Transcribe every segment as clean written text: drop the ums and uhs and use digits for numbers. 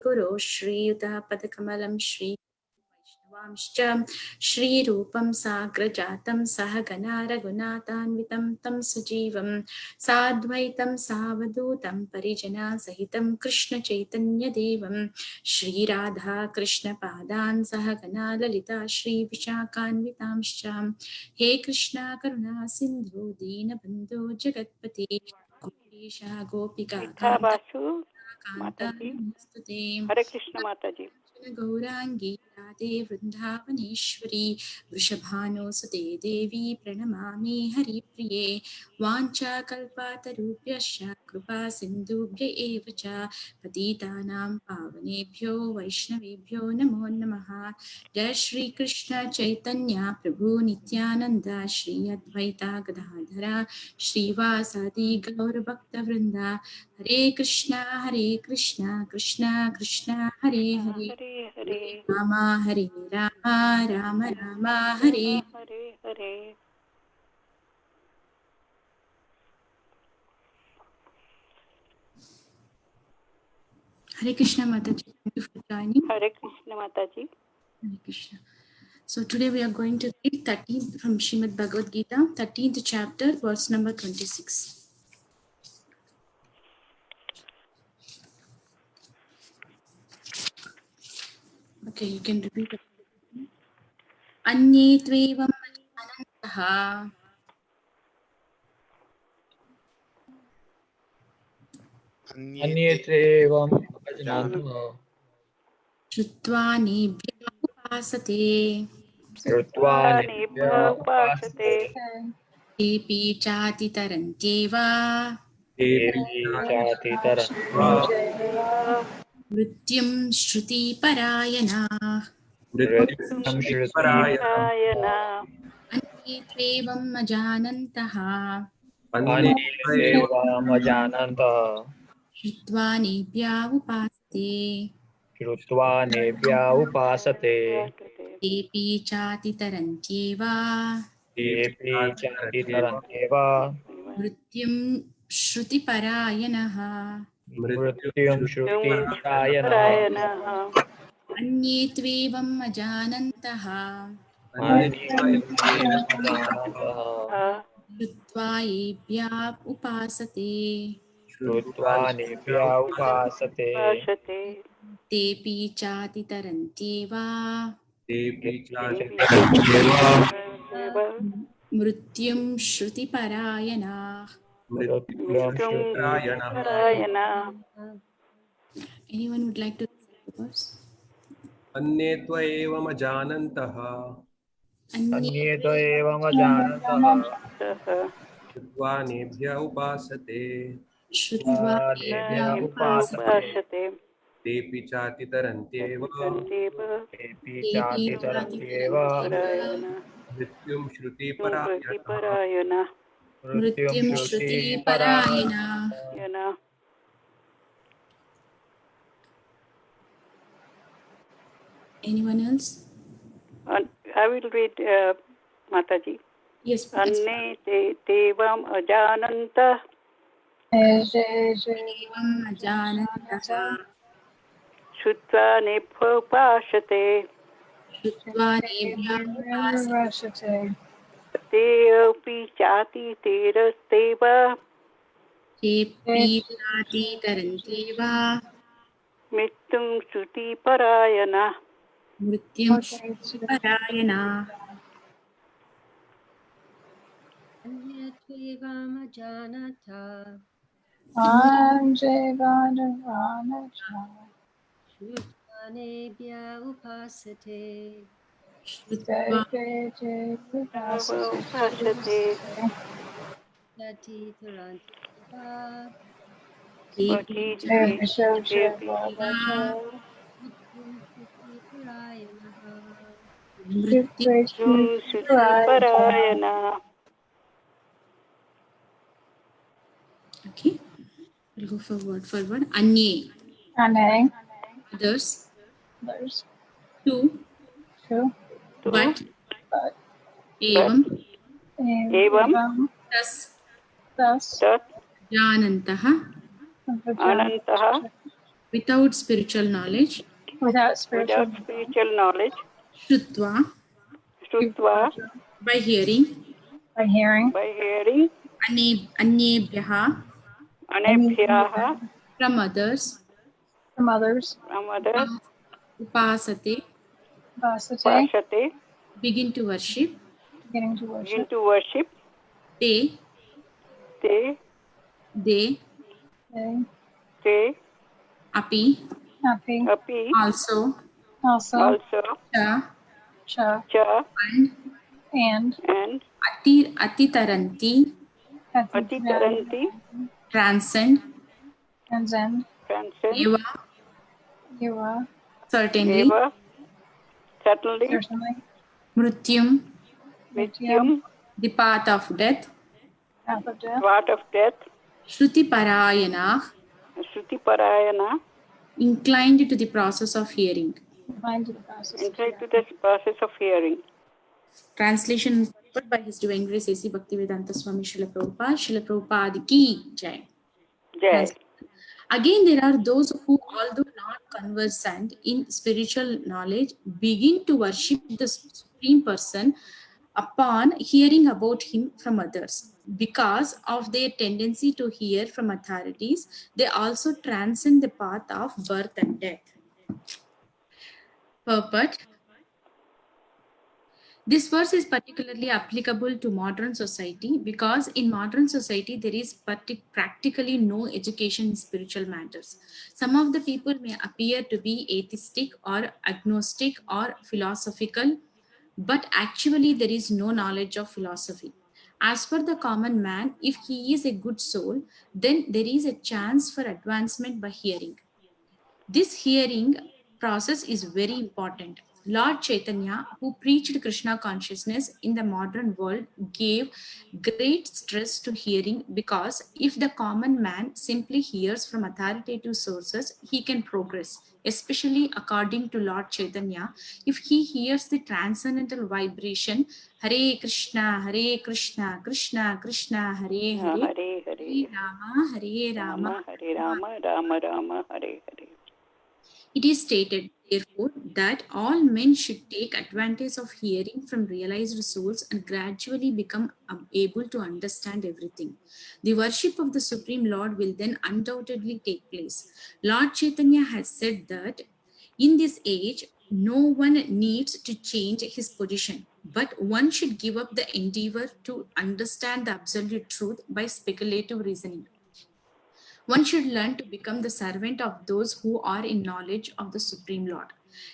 Guru Shri Yuta Padakamalam Shri Vaishnavanshcha Shri Rupam Sagrajatam Sahagana Raghunatanvitam Tam Sujivam Sadvaitam Savadutam Parijana Sahitam Krishna Chaitanya Devam Shri Radha Krishna Padan Sahagana Lalita Shri Vishakhanvitamshcha He Krishna Karuna Sindhu Deenabandhu Jagatpati Gopesha Gopika Gita Kanta Basu, Kanta Mataji. Namaste Hare Krishna Mataji. Gaurangi Radhe Vrindavaneshwari वृषभानुसुते देवी प्रणमामि हरिप्रिये वाञ्छाकल्पातरुभ्यश्च कृपा सिन्धुभ्य एव च पतितानां पावनेभ्यो वैष्णवेभ्यो नमो नमः। जय श्री कृष्ण चैतन्य प्रभु नित्यानंद श्री अद्वैता गदाधरा श्रीवासादि गौरभक्तवृंदा हरे Krishna Krishna Krishna Hare Hare Hare Hare. Ram Hare Ram Ram Ram Hare Rama Hare Hare. Hare Krishna Mataji, thank you for joining. Hare Krishna Mataji. Hare Krishna. So today we are going to read 13th from Srimad Bhagavad Gita, 13th chapter, verse number 26. Okay, you can repeat it. Anye tvevam ajanantaha अन्येतेवम् अजनन्तः श्रुत्वा नेभ्यः उपासते श्रुत्वा Nibha निभ्य upasate. उपासते तेऽपि चातितरन्त्येव तेऽपि चातितरन्त्येव मृत्युं श्रुतिपरायणाः मृत्युं Parayana. अन्ये त्वेवम् अजानन्तः अन्येतेवमजानन्तः श्रुत्वा नेभ्या उपासते श्रुत्वा नेभ्य उपासते तेऽपि चातितरन्त्येव तेऽपि चातितरन्त्येव मृत्युं श्रुतिपरायणः मृत्युं श्रुतिपरायणः Parayana. अन्ये त्वेवम् अजानन्तः अन्येतेवमजानन्तः श्रुत्वा येभ्या उपासते श्रुत्वा नेभ्य उपासते Upasate. तेऽपि चातितरन्त्येव तेऽपि Devi चातितरन्त्येव मृत्युं श्रुतिपरायणाः मृत्युं Parayana. Anyone would like to recite the verse? अन्ये त्वएवमजानन्तः अन्ये अन्येत एवमजानन्तः Saha. श्रुत्वा नेभ्य उपासते श्रुत्वा नेभ्य येभ्यः Nibha उपासते उपासते upasate. तेऽपि चातितरन्त्येव Deva. तेऽपि तेऽपि चातितरन्त्येव चातितरन्त्येव Parayana. मृत्युं Smriti श्रुतिपरायणः Parayana. मृत्युं मृत्युं श्रुतिपरायणाः श्रुतिपरायणः Yana. Anyone else? I will read Mataji. Yes, please. Anne devam ajananta एवम् अजानन्तः shutva nepapashate श्रुत्वा नेभ्यः उपासते te api chati terasteva तेऽपि चातितरन्त्येव mrityum shruti parayana. मृत्युं श्रुतिपरायणाः अन्यत्वेवामजानथा श्रुत्वा नेभ्य उपासते श्रुत्वा Upashate यतितरान्त्येव तेऽपि mati चातितरन्त्येव मृत्युं श्रुतिपरायणः मृत्युं shruti parayana. Okay, we'll go for word. Anye, others. Two, Tu but, but evam, evam tas, tat janantah, anantah without spiritual knowledge, without spiritual knowledge, Shrutva, Shrutva, by hearing, by hearing, by hearing, Anyebhyaha, Anebhyaha, from others, from others, from others, Upasate, Vasate, Pashate, begin to worship, beginning to begin worship, to worship, Te, Te, they, they, Te, Api, happy, Api, also, also, also, Cha, cha, Cha, and and, and Atitaranti, Atitaranti, transcend, transcend, transcend, Eva, Eva, certainly, Eva, certainly, certainly, Mrityum, Nityam, Nityam, the path of death, path of death, part of death, Shruti Parayanah, Shruti Parayana, inclined to the process of hearing. inclined to the process of inclined to hearing. the process of hearing. Translation put by His Divine Grace A.C. Bhaktivedanta Swami Srila Prabhupada. Srila Prabhupada ki jai. Jai. Again, there are those who, although not conversant in spiritual knowledge, begin to worship the Supreme Person upon hearing about him from others. Because of their tendency to hear from authorities, they also transcend the path of birth and death. Purport. This verse is particularly applicable to modern society because in modern society there is practically no education in spiritual matters. Some of the people may appear to be atheistic or agnostic or philosophical, but actually there is no knowledge of philosophy. As for the common man, if he is a good soul, then there is a chance for advancement by hearing. This hearing process is very important. Lord Chaitanya, who preached Krishna consciousness in the modern world, gave great stress to hearing because if the common man simply hears from authoritative sources, he can progress. Especially according to Lord Chaitanya, if he hears the transcendental vibration Hare Krishna, Krishna Krishna, Hare Hare, Hare Hare, Hare Rama, Rama Hare Rama, Rama Rama, Hare Hare. it is stated, therefore, that all men should take advantage of hearing from realized souls and gradually become able to understand everything. The worship of the Supreme Lord will then undoubtedly take place. Lord Chaitanya has said that in this age, no one needs to change his position, but one should give up the endeavor to understand the absolute truth by speculative reasoning. One should learn to become the servant of those who are in knowledge of the Supreme Lord.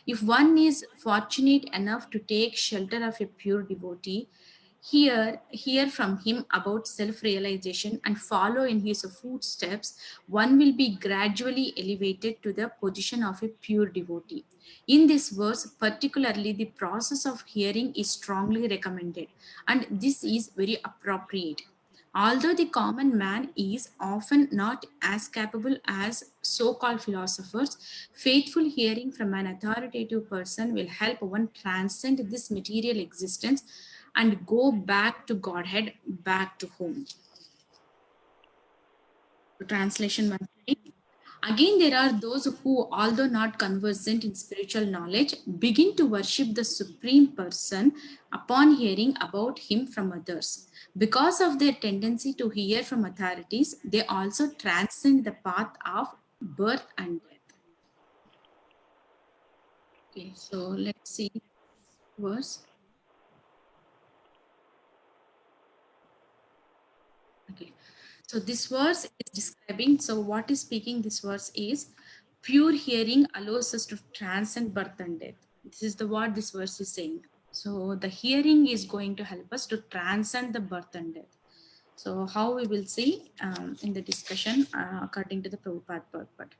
If one is fortunate enough to take shelter of a pure devotee, hear from him about self-realization and follow in his footsteps, one will be gradually elevated to the position of a pure devotee. In this verse, particularly the process of hearing is strongly recommended, and this is very appropriate. Although the common man is often not as capable as so called philosophers, faithful hearing from an authoritative person will help one transcend this material existence and go back to Godhead, back to home. Translation once again. Again, there are those who, although not conversant in spiritual knowledge, begin to worship the Supreme Person upon hearing about him from others. Because of their tendency to hear from authorities, they also transcend the path of birth and death. Okay, so let's see verse. Okay, so this verse is describing, so what is speaking this verse is pure hearing allows us to transcend birth and death. This is the what this verse is saying. So the hearing is going to help us to transcend the birth and death. So how we will see in the discussion according to the Prabhupada purport.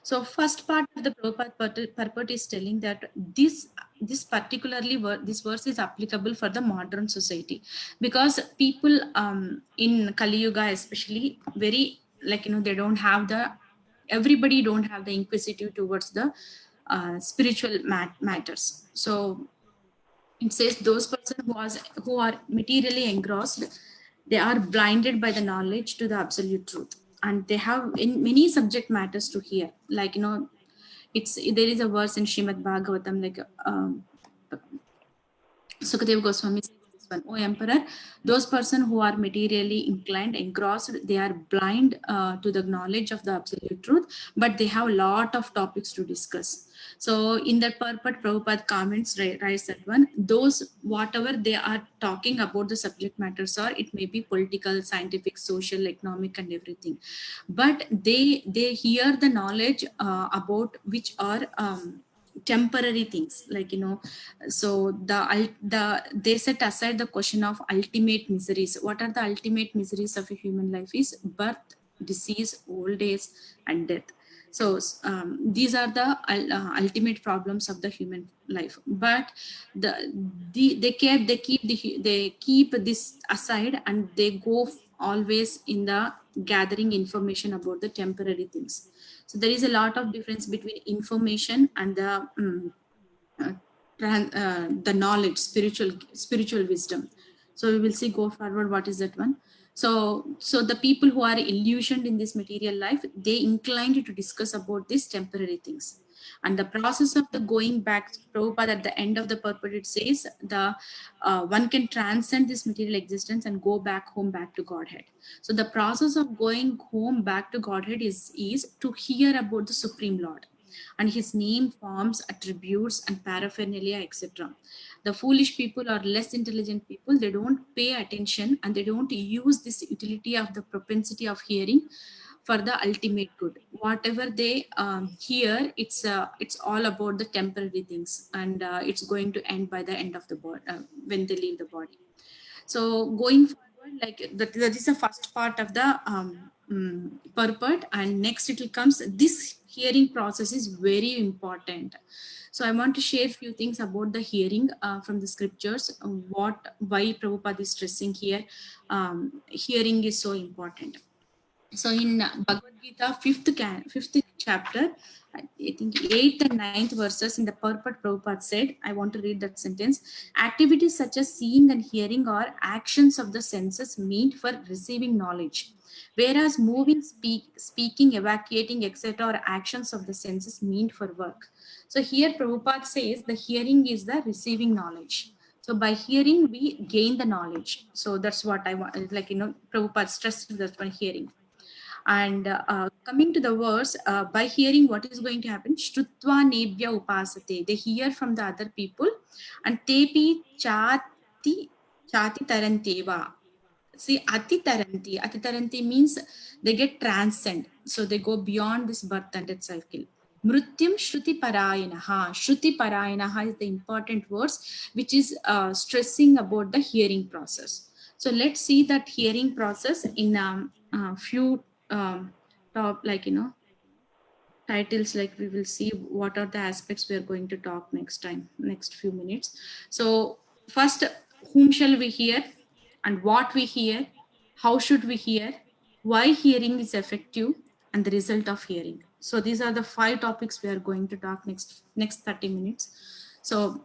So first part of the Prabhupada purport is telling that this particularly this verse is applicable for the modern society because people in Kali Yuga especially very they don't have everybody don't have the inquisitive towards the spiritual matters. So it says those persons who are materially engrossed, they are blinded by the knowledge to the absolute truth. and they have in many subject matters to hear. Like, it's there is a verse in Shrimad Bhagavatam, like Sukadev Goswami says this one, O Emperor, those persons who are materially inclined, engrossed, they are blind to the knowledge of the absolute truth, but they have a lot of topics to discuss. So in that purport, Prabhupada comments, writes that one, those whatever they are talking about the subject matters are, it may be political, scientific, social, economic, and everything. But they hear the knowledge about which are temporary things, like, so they set aside the question of ultimate miseries. What are the ultimate miseries of a human life is birth, disease, old age, and death. So these are the ultimate problems of the human life. But they keep this aside, and they go always in the gathering information about the temporary things. So there is a lot of difference between information and the uh, the knowledge, spiritual wisdom. So we will see go forward what is that one. So the people who are illusioned in this material life, they inclined to discuss about these temporary things. And the process of the going back, Prabhupada at the end of the purport, it says the one can transcend this material existence and go back home, back to Godhead. So the process of going home back to Godhead is to hear about the Supreme Lord and his name, forms, attributes, and paraphernalia, etc. The foolish people or less intelligent people, they don't pay attention and they don't use this utility of the propensity of hearing for the ultimate good. Whatever they hear, it's all about the temporary things, and it's going to end by the end of the body, when they leave the body. So going forward, like that is the first part of the purport, and next it will comes, this hearing process is very important. So I want to share a few things about the hearing from the scriptures, why Prabhupada is stressing here. Hearing is so important. So in Bhagavad Gita, fifth chapter, I think 8th and 9th verses, in the purport, Prabhupada said, I want to read that sentence. Activities such as seeing and hearing are actions of the senses meant for receiving knowledge, whereas moving, speaking, evacuating, etc. are actions of the senses meant for work. So here Prabhupada says the hearing is the receiving knowledge. So by hearing, we gain the knowledge. So that's what I want, like, Prabhupada stressed that by hearing. And coming to the verse, by hearing, what is going to happen? Shrutva nebhya upasate. They hear from the other people, and tepi chati taranteva. See, ati taranti means they get transcend. So they go beyond this birth and death cycle. Mrutyam shruti parayanaha. Shruti parayanaha is the important words which is stressing about the hearing process. So let's see that hearing process in a few top, like, titles. Like, we will see what are the aspects we are going to talk next few minutes. So first, whom shall we hear, and what we hear, how should we hear, why hearing is effective, and the result of hearing. So these are the 5 topics we are going to talk next 30 minutes. So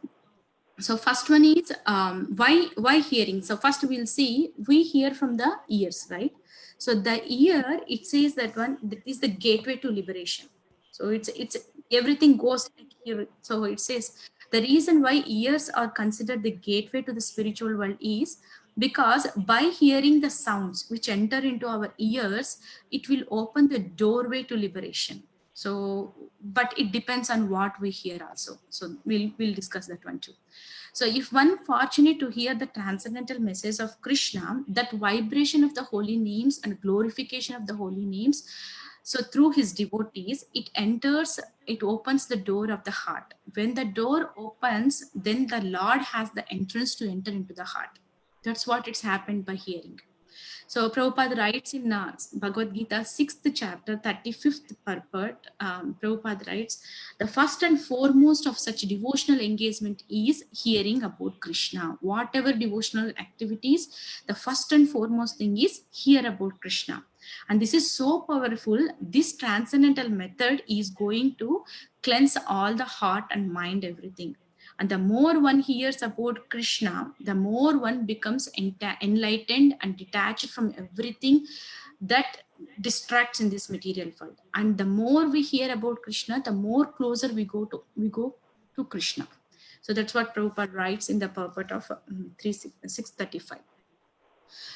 first one is why hearing. So first we'll see, we hear from the ears, right? So the ear, it says that one, that is the gateway to liberation. So it's everything goes like here. So it says the reason why ears are considered the gateway to the spiritual world is because by hearing the sounds which enter into our ears, it will open the doorway to liberation. So, but it depends on what we hear also. So we'll discuss that one too. So if one fortunate to hear the transcendental message of Krishna, that vibration of the holy names and glorification of the holy names, so through his devotees, it opens the door of the heart. When the door opens, then the Lord has the entrance to enter into the heart. That's what it's happened by hearing. So Prabhupada writes in Bhagavad Gita, 6th chapter, 35th purport, Prabhupada writes, the first and foremost of such devotional engagement is hearing about Krishna. Whatever devotional activities, the first and foremost thing is hear about Krishna. And this is so powerful. This transcendental method is going to cleanse all the heart and mind, everything. And the more one hears about Krishna, the more one becomes enlightened and detached from everything that distracts in this material world. And the more we hear about Krishna, the more closer we go to Krishna. So that's what Prabhupada writes in the purport of 635.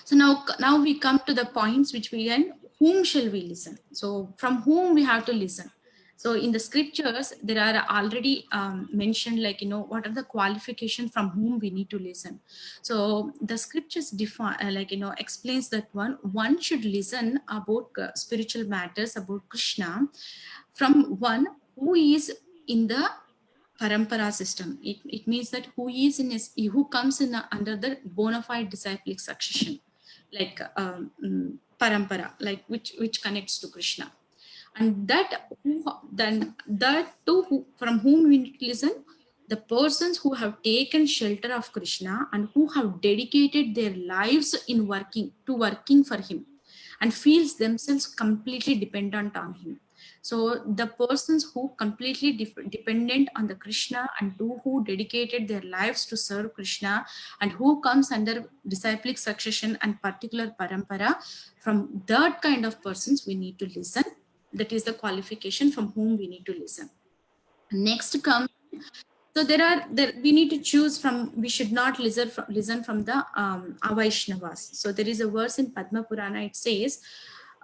So now we come to the points which we end. Whom shall we listen? So from whom we have to listen? So in the scriptures, there are already mentioned, like, what are the qualifications from whom we need to listen. So the scriptures define, explains that one should listen about spiritual matters, about Krishna, from one who is in the parampara system. It means that who comes in under the bona fide disciplic succession, like parampara, like which connects to Krishna. And that too, from whom we need to listen, the persons who have taken shelter of Krishna and who have dedicated their lives in working for him, and feels themselves completely dependent on him. So the persons who completely dependent on the Krishna, and who dedicated their lives to serve Krishna, and who comes under disciplic succession and particular parampara, from that kind of persons we need to listen. That is the qualification from whom we need to listen. Next comes, so we need to choose from, we should not listen from the Avaishnavas. So there is a verse in Padma Purana, it says,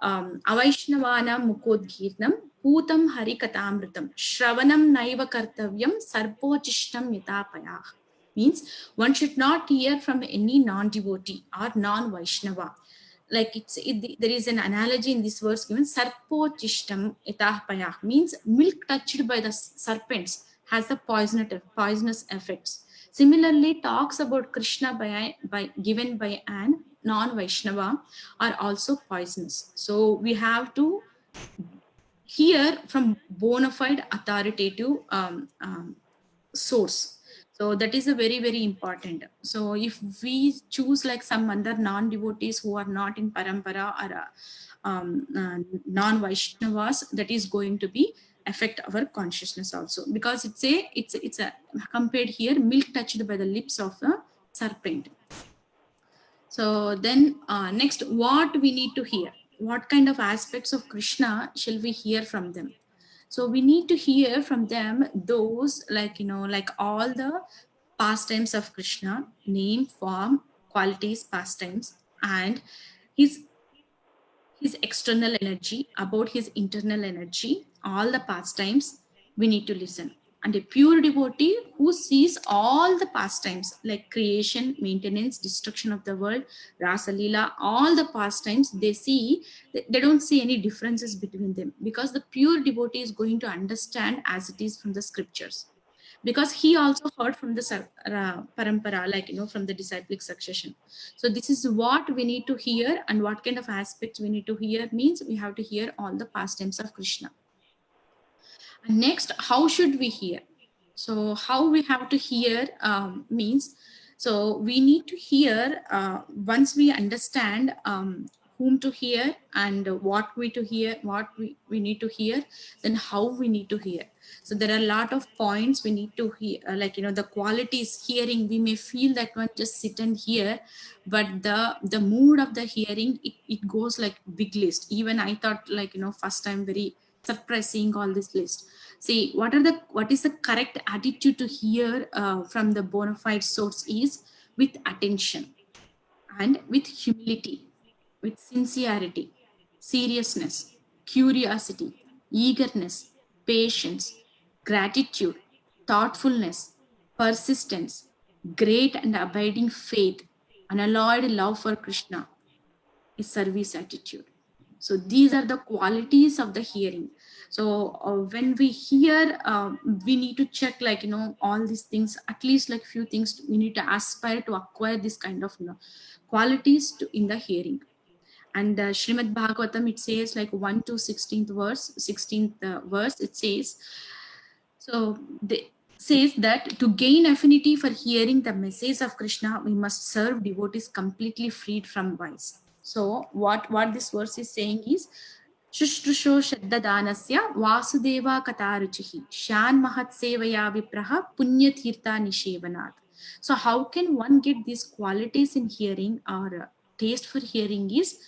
Avaishnavana mukodgirnam putam harikatamritam shravanam naiva kartavyam sarpochishtam yatapayah. Means one should not hear from any non-devotee or non-Vaishnava. Like there is an analogy in this verse given, sarpochishtam yatapayah, means milk touched by the serpents has the poisonous effects. Similarly, talks about Krishna given by an non-Vaishnava are also poisonous. So we have to hear from bona fide authoritative source. So that is a very, very important. So if we choose like some other non-devotees who are not in parampara or non-Vaishnavas, that is going to be affect our consciousness also, because it's a compared here, milk touched by the lips of a serpent. So then next, what we need to hear, what kind of aspects of Krishna shall we hear from them? So we need to hear from them those, like all the pastimes of Krishna, name, form, qualities, pastimes, and his external energy, about his internal energy, all the pastimes we need to listen. And a pure devotee who sees all the pastimes like creation, maintenance, destruction of the world, Rasa Leela, all the pastimes they don't see any differences between them, because the pure devotee is going to understand as it is from the scriptures, because he also heard from the parampara, from the disciplic succession. So this is what we need to hear, and what kind of aspects we need to hear means we have to hear all the pastimes of Krishna. And next, how should we hear? So how we have to hear means, so we need to hear once we understand whom to hear and what we need to hear, then how we need to hear. So there are a lot of points we need to hear, the qualities hearing. We may feel that one just sit and hear, but the mood of the hearing, it goes like big list. Even I thought, first time very surprised seeing all this list. See, what is the correct attitude to hear from the bona fide source is with attention and with humility, with sincerity, seriousness, curiosity, eagerness, patience, gratitude, thoughtfulness, persistence, great and abiding faith, unalloyed love for Krishna, is service attitude. So these are the qualities of the hearing. So when we hear, we need to check all these things, at least like few things we need to aspire to acquire this kind of qualities in the hearing. And Srimad Bhagavatam, it says 1 to 16th verse, it says, so says that to gain affinity for hearing the message of Krishna, we must serve devotees completely freed from vice. So what this verse is saying is, Shushrusho Shaddadanasya Vasudeva Kataruchihi Shan Mahat Sevaya Vipraha Punya Tirtha Nishevanat. So how can one get these qualities in hearing or taste for hearing is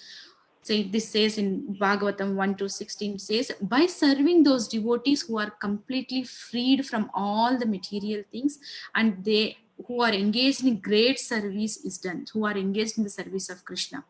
So this says in Bhagavatam 1 to 16 says, by serving those devotees who are completely freed from all the material things, and they who are engaged in great service is done, who are engaged in the service of Krishna.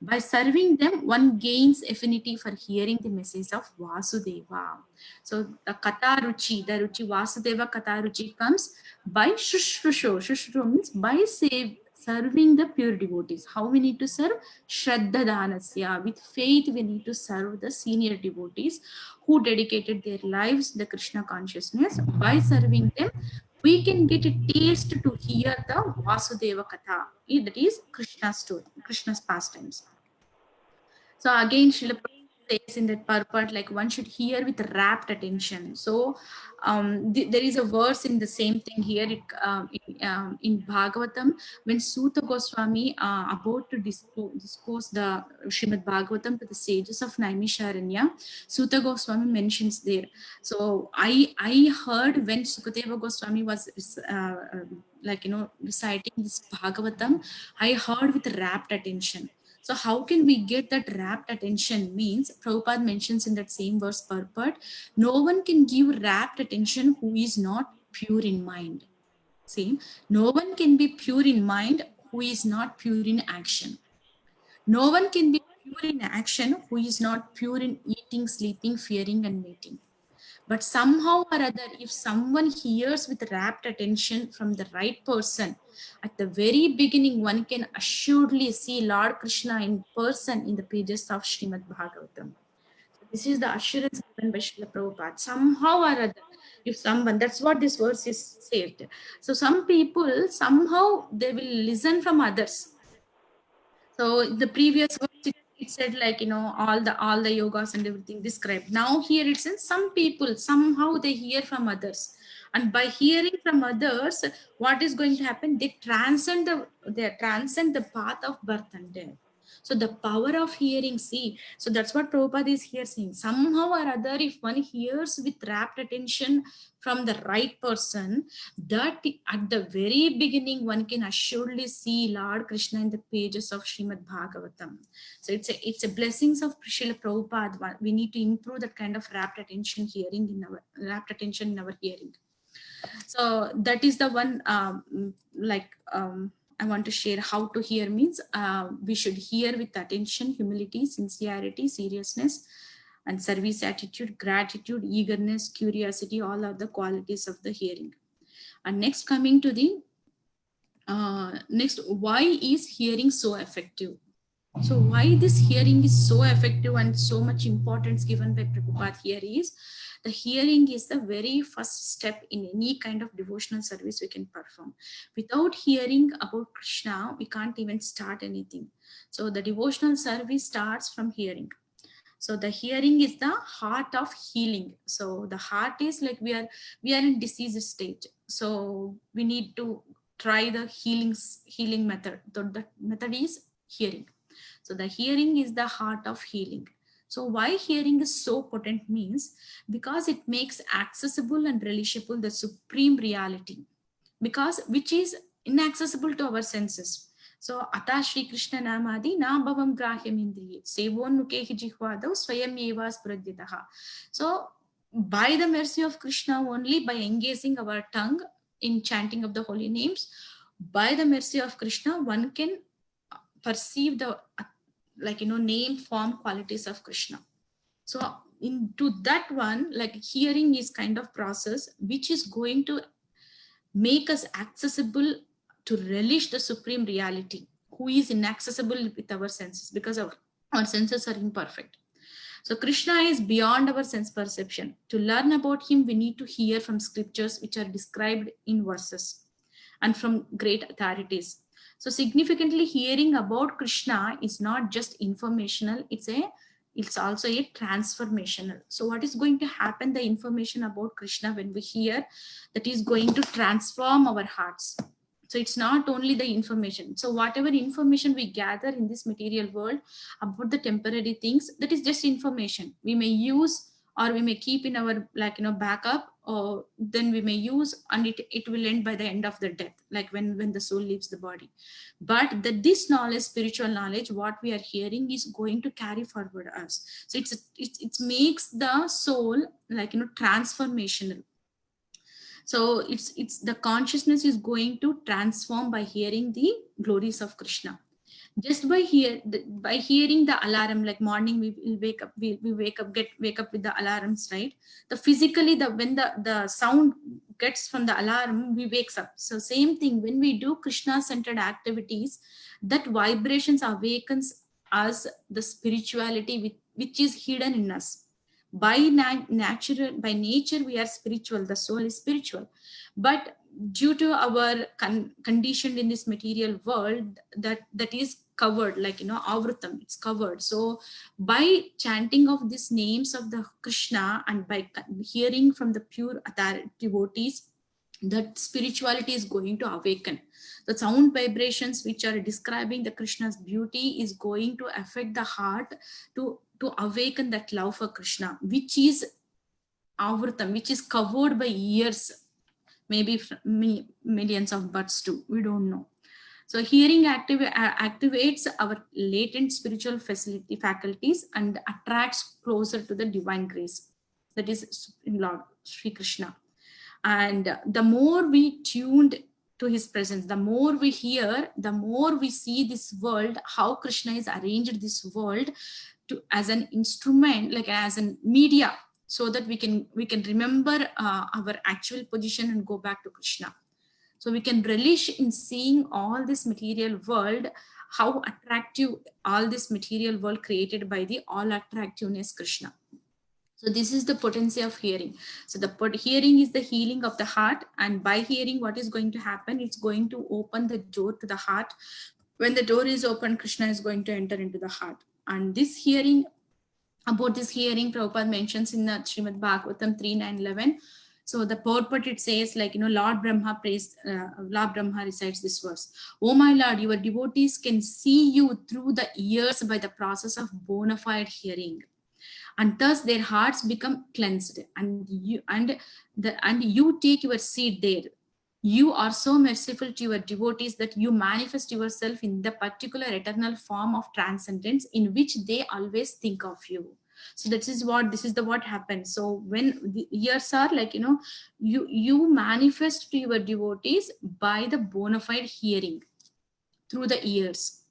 By serving them, one gains affinity for hearing the message of Vasudeva. So the Kata Ruchi, the Ruchi Vasudeva Kata Ruchi comes by Shushrusho. Shushrusho means by serving the pure devotees. How we need to serve? Shraddha Danasya. With faith, we need to serve the senior devotees who dedicated their lives to the Krishna consciousness. By serving them, we can get a taste to hear the Vasudeva Katha. That is Krishna's story, Krishna's pastimes. So again, Srila Prabhupada says in that purport, like one should hear with rapt attention. So there is a verse in the same thing here in Bhagavatam, when Suta Goswami about to discourse the Srimad Bhagavatam to the sages of Naimisharanya, Suta Goswami mentions there. So I heard when Sukadeva Goswami was reciting this Bhagavatam, I heard with rapt attention. So how can we get that rapt attention? Means Prabhupada mentions in that same verse purport, no one can give rapt attention who is not pure in mind. See, no one can be pure in mind who is not pure in action. No one can be pure in action who is not pure in eating, sleeping, fearing and mating. But somehow or other, if someone hears with rapt attention from the right person, at the very beginning, one can assuredly see Lord Krishna in person in the pages of Srimad Bhagavatam. So this is the assurance given by Srila Prabhupada. Somehow or other, if someone, that's what this verse is said. So some people, somehow they will listen from others. So the previous verse it said like all the yogas and everything described. Now here it says some people somehow they hear from others, and by hearing from others, what is going to happen? They transcend the path of birth and death. So the power of hearing, see, so that's what Prabhupada is here saying. Somehow or other, if one hears with rapt attention from the right person, that at the very beginning one can assuredly see Lord Krishna in the pages of Srimad Bhagavatam. So it's a blessings of Srila Prabhupada. We need to improve that kind of rapt attention in our hearing. So that is the one I want to share. How to hear means we should hear with attention, humility, sincerity, seriousness, and service attitude, gratitude, eagerness, curiosity. All are the qualities of the hearing. And next, coming to the next, why is hearing so effective? So why this hearing is so effective and so much importance given by Prabhupada here is, the hearing is the very first step in any kind of devotional service we can perform. Without hearing about Krishna, we can't even start anything. So the devotional service starts from hearing. So the hearing is the heart of healing. So the heart is like we are in disease state. So we need to try the healing method. The method is hearing. So the hearing is the heart of healing. So why hearing is so potent means because it makes accessible and relishable the supreme reality, because which is inaccessible to our senses. So Ata Shri Krishna Namadi na bhavam grahyam indriye sevon nukehi jihvadav swayam eva spuradyataha. So by the mercy of Krishna only, by engaging our tongue in chanting of the holy names, by the mercy of Krishna, one can perceive the name, form, qualities of Krishna. So into that one, like hearing is kind of process which is going to make us accessible to relish the supreme reality, who is inaccessible with our senses because our senses are imperfect. So Krishna is beyond our sense perception. To learn about him, we need to hear from scriptures which are described in verses and from great authorities. So significantly, hearing about Krishna is not just informational, it's also a transformational. So what is going to happen? The information about Krishna, when we hear, that is going to transform our hearts. So it's not only the information. So whatever information we gather in this material world about the temporary things, that is just information. We may use or we may keep in our backup then we may use, and it will end by the end of the death, like when the soul leaves the body. But this knowledge, spiritual knowledge, what we are hearing is going to carry forward us. So it makes the soul like, transformational. So it's the consciousness is going to transform by hearing the glories of Krishna. Just by hearing the alarm, like morning we will wake up, we wake up with the alarms, right? The physically, when the sound gets from the alarm, we wakes up. So same thing, when we do Krishna centered activities, that vibrations awakens us the spirituality which is hidden in us. By nature we are spiritual, the soul is spiritual, but due to our conditioned in this material world, that is covered, like, avrutam, it's covered. So by chanting of these names of the Krishna, and by hearing from the pure devotees, that spirituality is going to awaken. The sound vibrations which are describing the Krishna's beauty is going to affect the heart to awaken that love for Krishna, which is avrutam, which is covered by years, maybe millions of births too, we don't know. So hearing activates our latent spiritual faculties and attracts closer to the divine grace, that is in Lord Sri Krishna. And the more we tuned to his presence, the more we hear, the more we see this world, how Krishna has arranged this world to as an instrument, like as a media, so that we can remember our actual position and go back to Krishna. So we can relish in seeing all this material world, how attractive all this material world created by the all attractiveness Krishna. So this is the potency of hearing. So the hearing is the healing of the heart, and by hearing, what is going to happen? It's going to open the door to the heart. When the door is open, Krishna is going to enter into the heart. And this hearing, about this hearing, Prabhupada mentions in the Srimad Bhagavatam 3.9.11. So the purport, it says, like, Lord Brahma recites this verse. Oh my Lord, your devotees can see you through the ears by the process of bona fide hearing, and thus their hearts become cleansed, and you take your seat there. You are so merciful to your devotees that you manifest yourself in the particular eternal form of transcendence in which they always think of you. So this is what happens. So when the ears are, like, you manifest to your devotees by the bona fide hearing through the ears,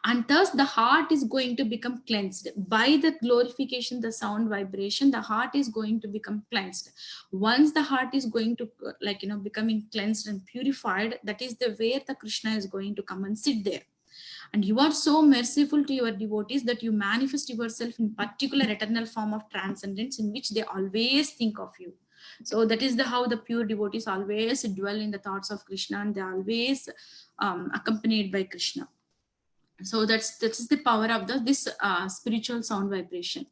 and thus the heart is going to become cleansed by the glorification, the sound vibration. The heart is going to become cleansed. Once the heart is going to, like, becoming cleansed and purified, that is the where the Krishna is going to come and sit there. And you are so merciful to your devotees that you manifest yourself in particular eternal form of transcendence in which they always think of you. So that is how the pure devotees always dwell in the thoughts of Krishna, and they are always accompanied by Krishna. So that is the power of this spiritual sound vibration.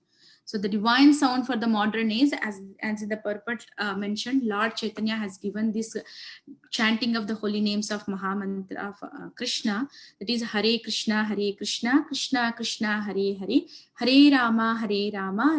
So the divine sound for the modern age, as in the purport mentioned, Lord Chaitanya has given this chanting of the holy names of Mahamantra of Krishna, that is Hare Krishna, Krishna Krishna, Hare Hare, Hare Rama,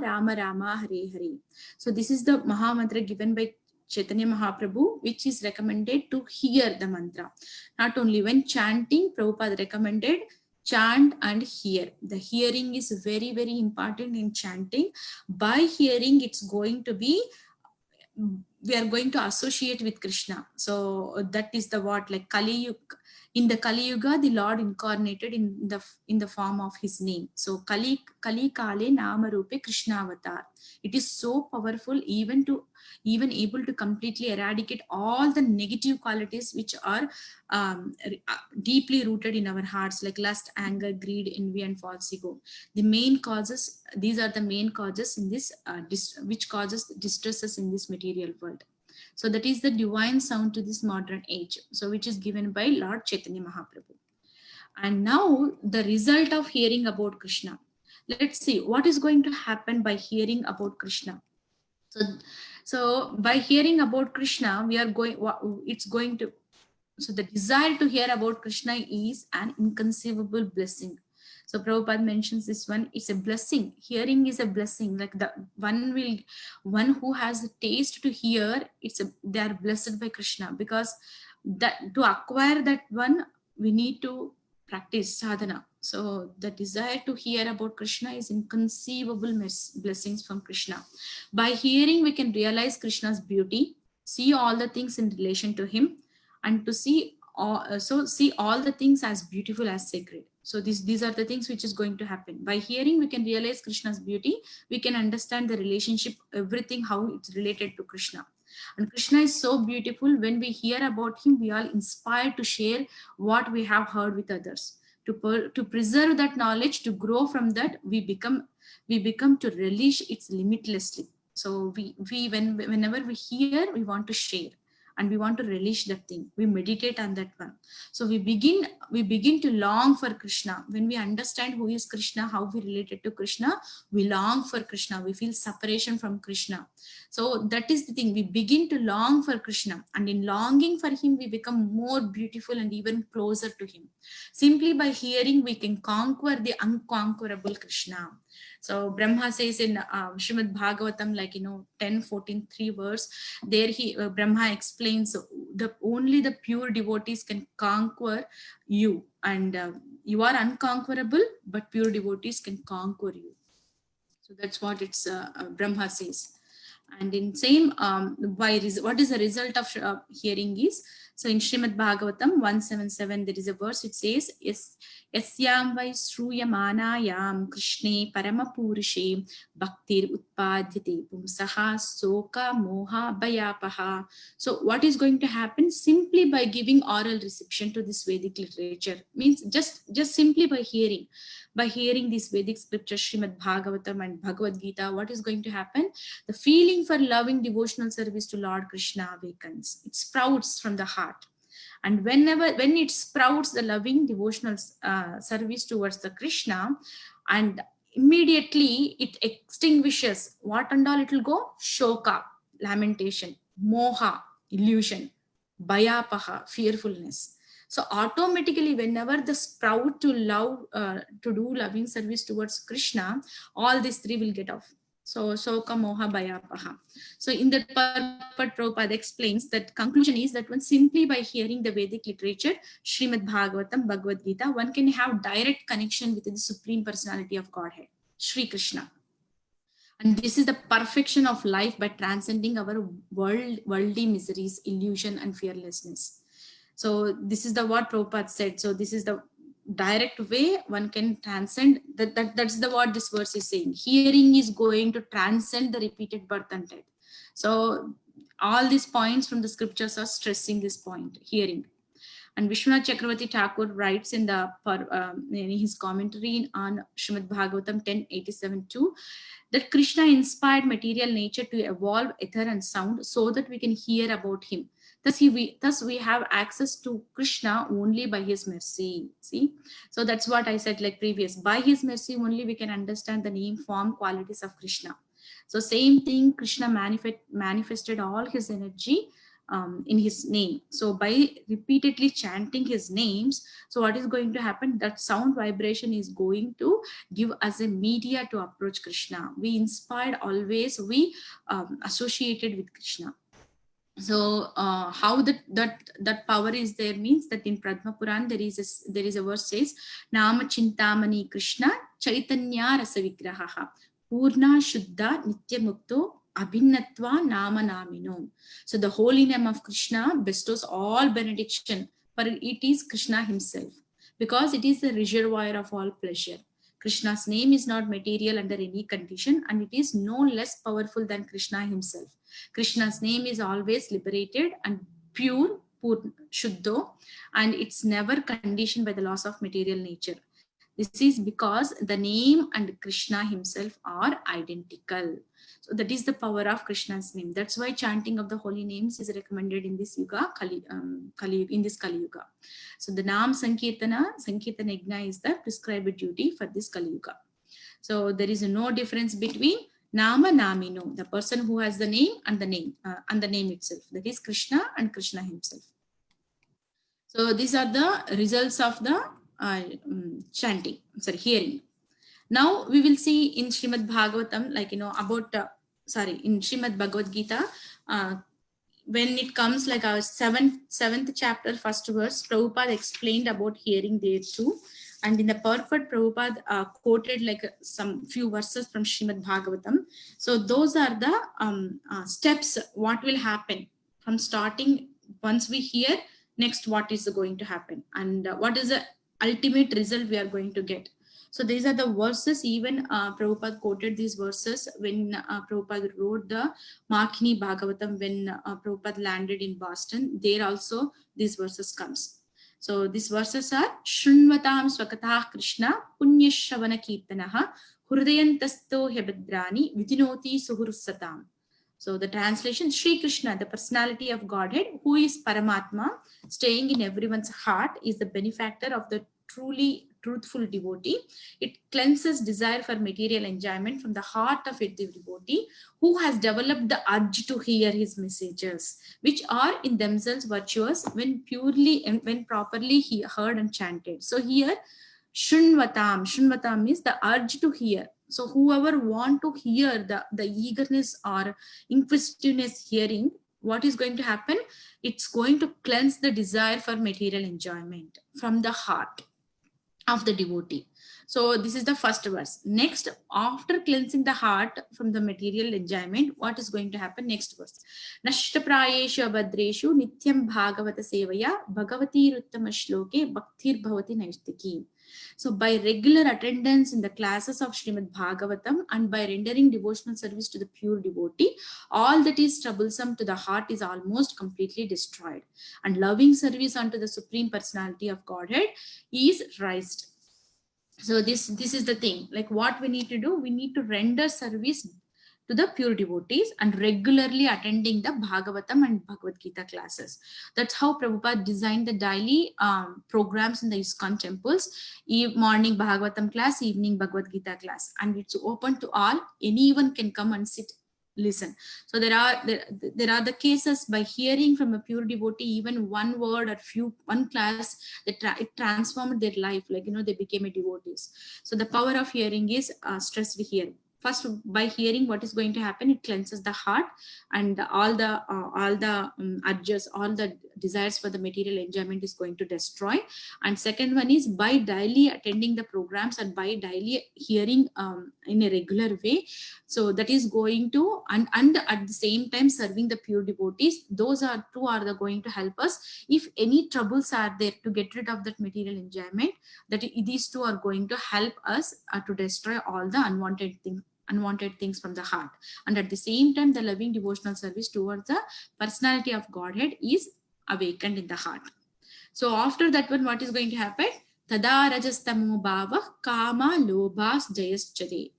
Rama Rama, Hare Hare. So this is the Mahamantra given by Chaitanya Mahaprabhu, which is recommended to hear the mantra. Not only when chanting, Prabhupada recommended chant and hear. The hearing is very, very important in chanting. By hearing, it's going to be, we are going to associate with Krishna. So that is the what, like Kali Yuga. In the Kali Yuga, the Lord incarnated in the form of his name. So Kali Kale Nama Rupe Krishna Avatar. It is so powerful, even able to completely eradicate all the negative qualities which are deeply rooted in our hearts, like lust, anger, greed, envy, and false ego. The main causes, these are the main causes in this, which causes distresses in this material world. So that is the divine sound to this modern age, so which is given by Lord Chaitanya Mahaprabhu. And now the result of hearing about Krishna. Let's see what is going to happen by hearing about Krishna. So by hearing about Krishna, we are going, it's going to, so the desire to hear about Krishna is an inconceivable blessing. So Prabhupada mentions this one. It's a blessing. Hearing is a blessing. Like the one who has the taste to hear, they are blessed by Krishna, because that to acquire that one, we need to practice sadhana. So the desire to hear about Krishna is inconceivable blessings from Krishna. By hearing, we can realize Krishna's beauty, see all the things in relation to him, and to see see all the things as beautiful as sacred. So these are the things which is going to happen. By hearing, we can realize Krishna's beauty. We can understand the relationship, everything, how it's related to Krishna. And Krishna is so beautiful. When we hear about him, we are inspired to share what we have heard with others. To preserve that knowledge, to grow from that, we become to relish it limitlessly. So whenever we hear, we want to share, and we want to relish that thing. We meditate on that one. So we begin to long for Krishna. When we understand who is Krishna, how we related to Krishna, we long for Krishna. We feel separation from Krishna. So that is the thing. We begin to long for Krishna, and in longing for him, we become more beautiful and even closer to him. Simply by hearing, we can conquer the unconquerable Krishna. So Brahma says in Srimad Bhagavatam, 10:14, 3 verse, there Brahma explains only the pure devotees can conquer you, and you are unconquerable, but pure devotees can conquer you. So that's what it's Brahma says. And in same, what is the result of hearing is, so in Srimad Bhagavatam 177, there is a verse, it says, Yasyam vai sruyamanayam Krishne paramapurushe bhaktir utpadyate pumsaha soka moha bayapaha. So what is going to happen? Simply by giving oral reception to this Vedic literature, means just simply by hearing these Vedic scriptures, Srimad Bhagavatam and Bhagavad Gita, what is going to happen? The feeling for loving devotional service to Lord Krishna awakens. It sprouts from the heart. And when it sprouts the loving devotional service towards the Krishna, and immediately it extinguishes what and all it will go? Shoka, lamentation, moha, illusion, bayapaha, fearfulness. So automatically, whenever the sprout to do loving service towards Krishna, all these three will get off. So soka, moha, bayapaha. So in that purport, Prabhupada explains that conclusion is that one simply by hearing the Vedic literature, Srimad Bhagavatam, Bhagavad Gita, one can have direct connection with the Supreme Personality of Godhead, Sri Krishna. And this is the perfection of life by transcending our worldly miseries, illusion, and fearlessness. So this is what Prabhupada said. So this is the direct way one can transcend. That's what this verse is saying. Hearing is going to transcend the repeated birth and death. So all these points from the scriptures are stressing this point, hearing. And Vishwanath Chakravarti Thakur writes in his commentary on Srimad Bhagavatam 10:87-2 that Krishna inspired material nature to evolve ether and sound so that we can hear about him. Thus we have access to Krishna only by his mercy. See, so that's what I said like previous. By his mercy only we can understand the name, form, qualities of Krishna. So same thing, Krishna manifested all his energy in his name. So by repeatedly chanting his names, so what is going to happen? That sound vibration is going to give us a media to approach Krishna. We inspired always, we associated with Krishna. So how that power is there means that in Pradma Puran there is a verse says Nama Chintamani Krishna Chaitanya Rasa Vigraha Purna Shuddha Nitya Mukto Abhinatva Nama Namino. So the holy name of Krishna bestows all benediction, for it is Krishna himself, because it is the reservoir of all pleasure. Krishna's name is not material under any condition, and it is no less powerful than Krishna himself. Krishna's name is always liberated and pure, Shuddho, and it's never conditioned by the loss of material nature. This is because the name and Krishna himself are identical. So that is the power of Krishna's name. That's why chanting of the holy names is recommended in this yuga, in this Kali Yuga. So the Nam Sankirtana Yajna is the prescribed duty for this Kali Yuga. So there is no difference between Nama Namino, the person who has the name and the name itself. That is Krishna and Krishna himself. So these are the results of the chanting, sorry, hearing. Now we will see in Srimad Bhagavatam, like, about, in Srimad Bhagavad Gita, when it comes like our seventh chapter, first verse, Prabhupada explained about hearing there too. And in the purport, Prabhupada quoted like some few verses from Srimad Bhagavatam. So those are the steps, what will happen from starting. Once we hear, next what is going to happen, and what is the ultimate result we are going to get. So these are the verses. Even Prabhupada quoted these verses when Prabhupada wrote the Makini Bhagavatam, when Prabhupada landed in Boston. There also these verses comes. So these verses are Shrunvatam Swakatah Krishna Punyashavana Kirtanaha Hrudayantasto Hebhadrani Vidinoti Suhursatam. So the translation, Sri Krishna, the personality of Godhead, who is Paramatma, staying in everyone's heart, is the benefactor of the truly truthful devotee. It cleanses desire for material enjoyment from the heart of a devotee who has developed the urge to hear his messages, which are in themselves virtuous when purely and when properly heard and chanted. So here, Shunvatam means the urge to hear. So whoever want to hear, the eagerness or inquisitiveness hearing, what is going to happen? It's going to cleanse the desire for material enjoyment from the heart of the devotee. So this is the first verse. Next, after cleansing the heart from the material enjoyment, what is going to happen? Next verse. Nashtaprayeshu abhadreshu nityam bhagavata sevaya bhagavati ruttama shloke bhaktir bhavati naistiki. So by regular attendance in the classes of Srimad Bhagavatam and by rendering devotional service to the pure devotee, all that is troublesome to the heart is almost completely destroyed. And loving service unto the Supreme Personality of Godhead is raised. So this is the thing, like what we need to do, we need to render service to the pure devotees and regularly attending the Bhagavatam and Bhagavad Gita classes. That's how Prabhupada designed the daily programs in the ISKCON temples. Morning Bhagavatam class, evening Bhagavad Gita class, and it's open to all. Anyone can come and sit, listen. So there are the cases by hearing from a pure devotee, even one word or one class, it transformed their life, like they became a devotees. So the power of hearing is stress we hear. First, by hearing, what is going to happen? It cleanses the heart, and all the urges, all the desires for the material enjoyment is going to destroy. And second one is by daily attending the programs and by daily hearing in a regular way. So that is going to, and at the same time serving the pure devotees. Those are going to help us. If any troubles are there, to get rid of that material enjoyment, that these two are going to help us to destroy all the unwanted things from the heart. And at the same time, the loving devotional service towards the personality of Godhead is awakened in the heart. So after that one, what is going to happen? Tada rajastamo bhava kama lobhas jayaschade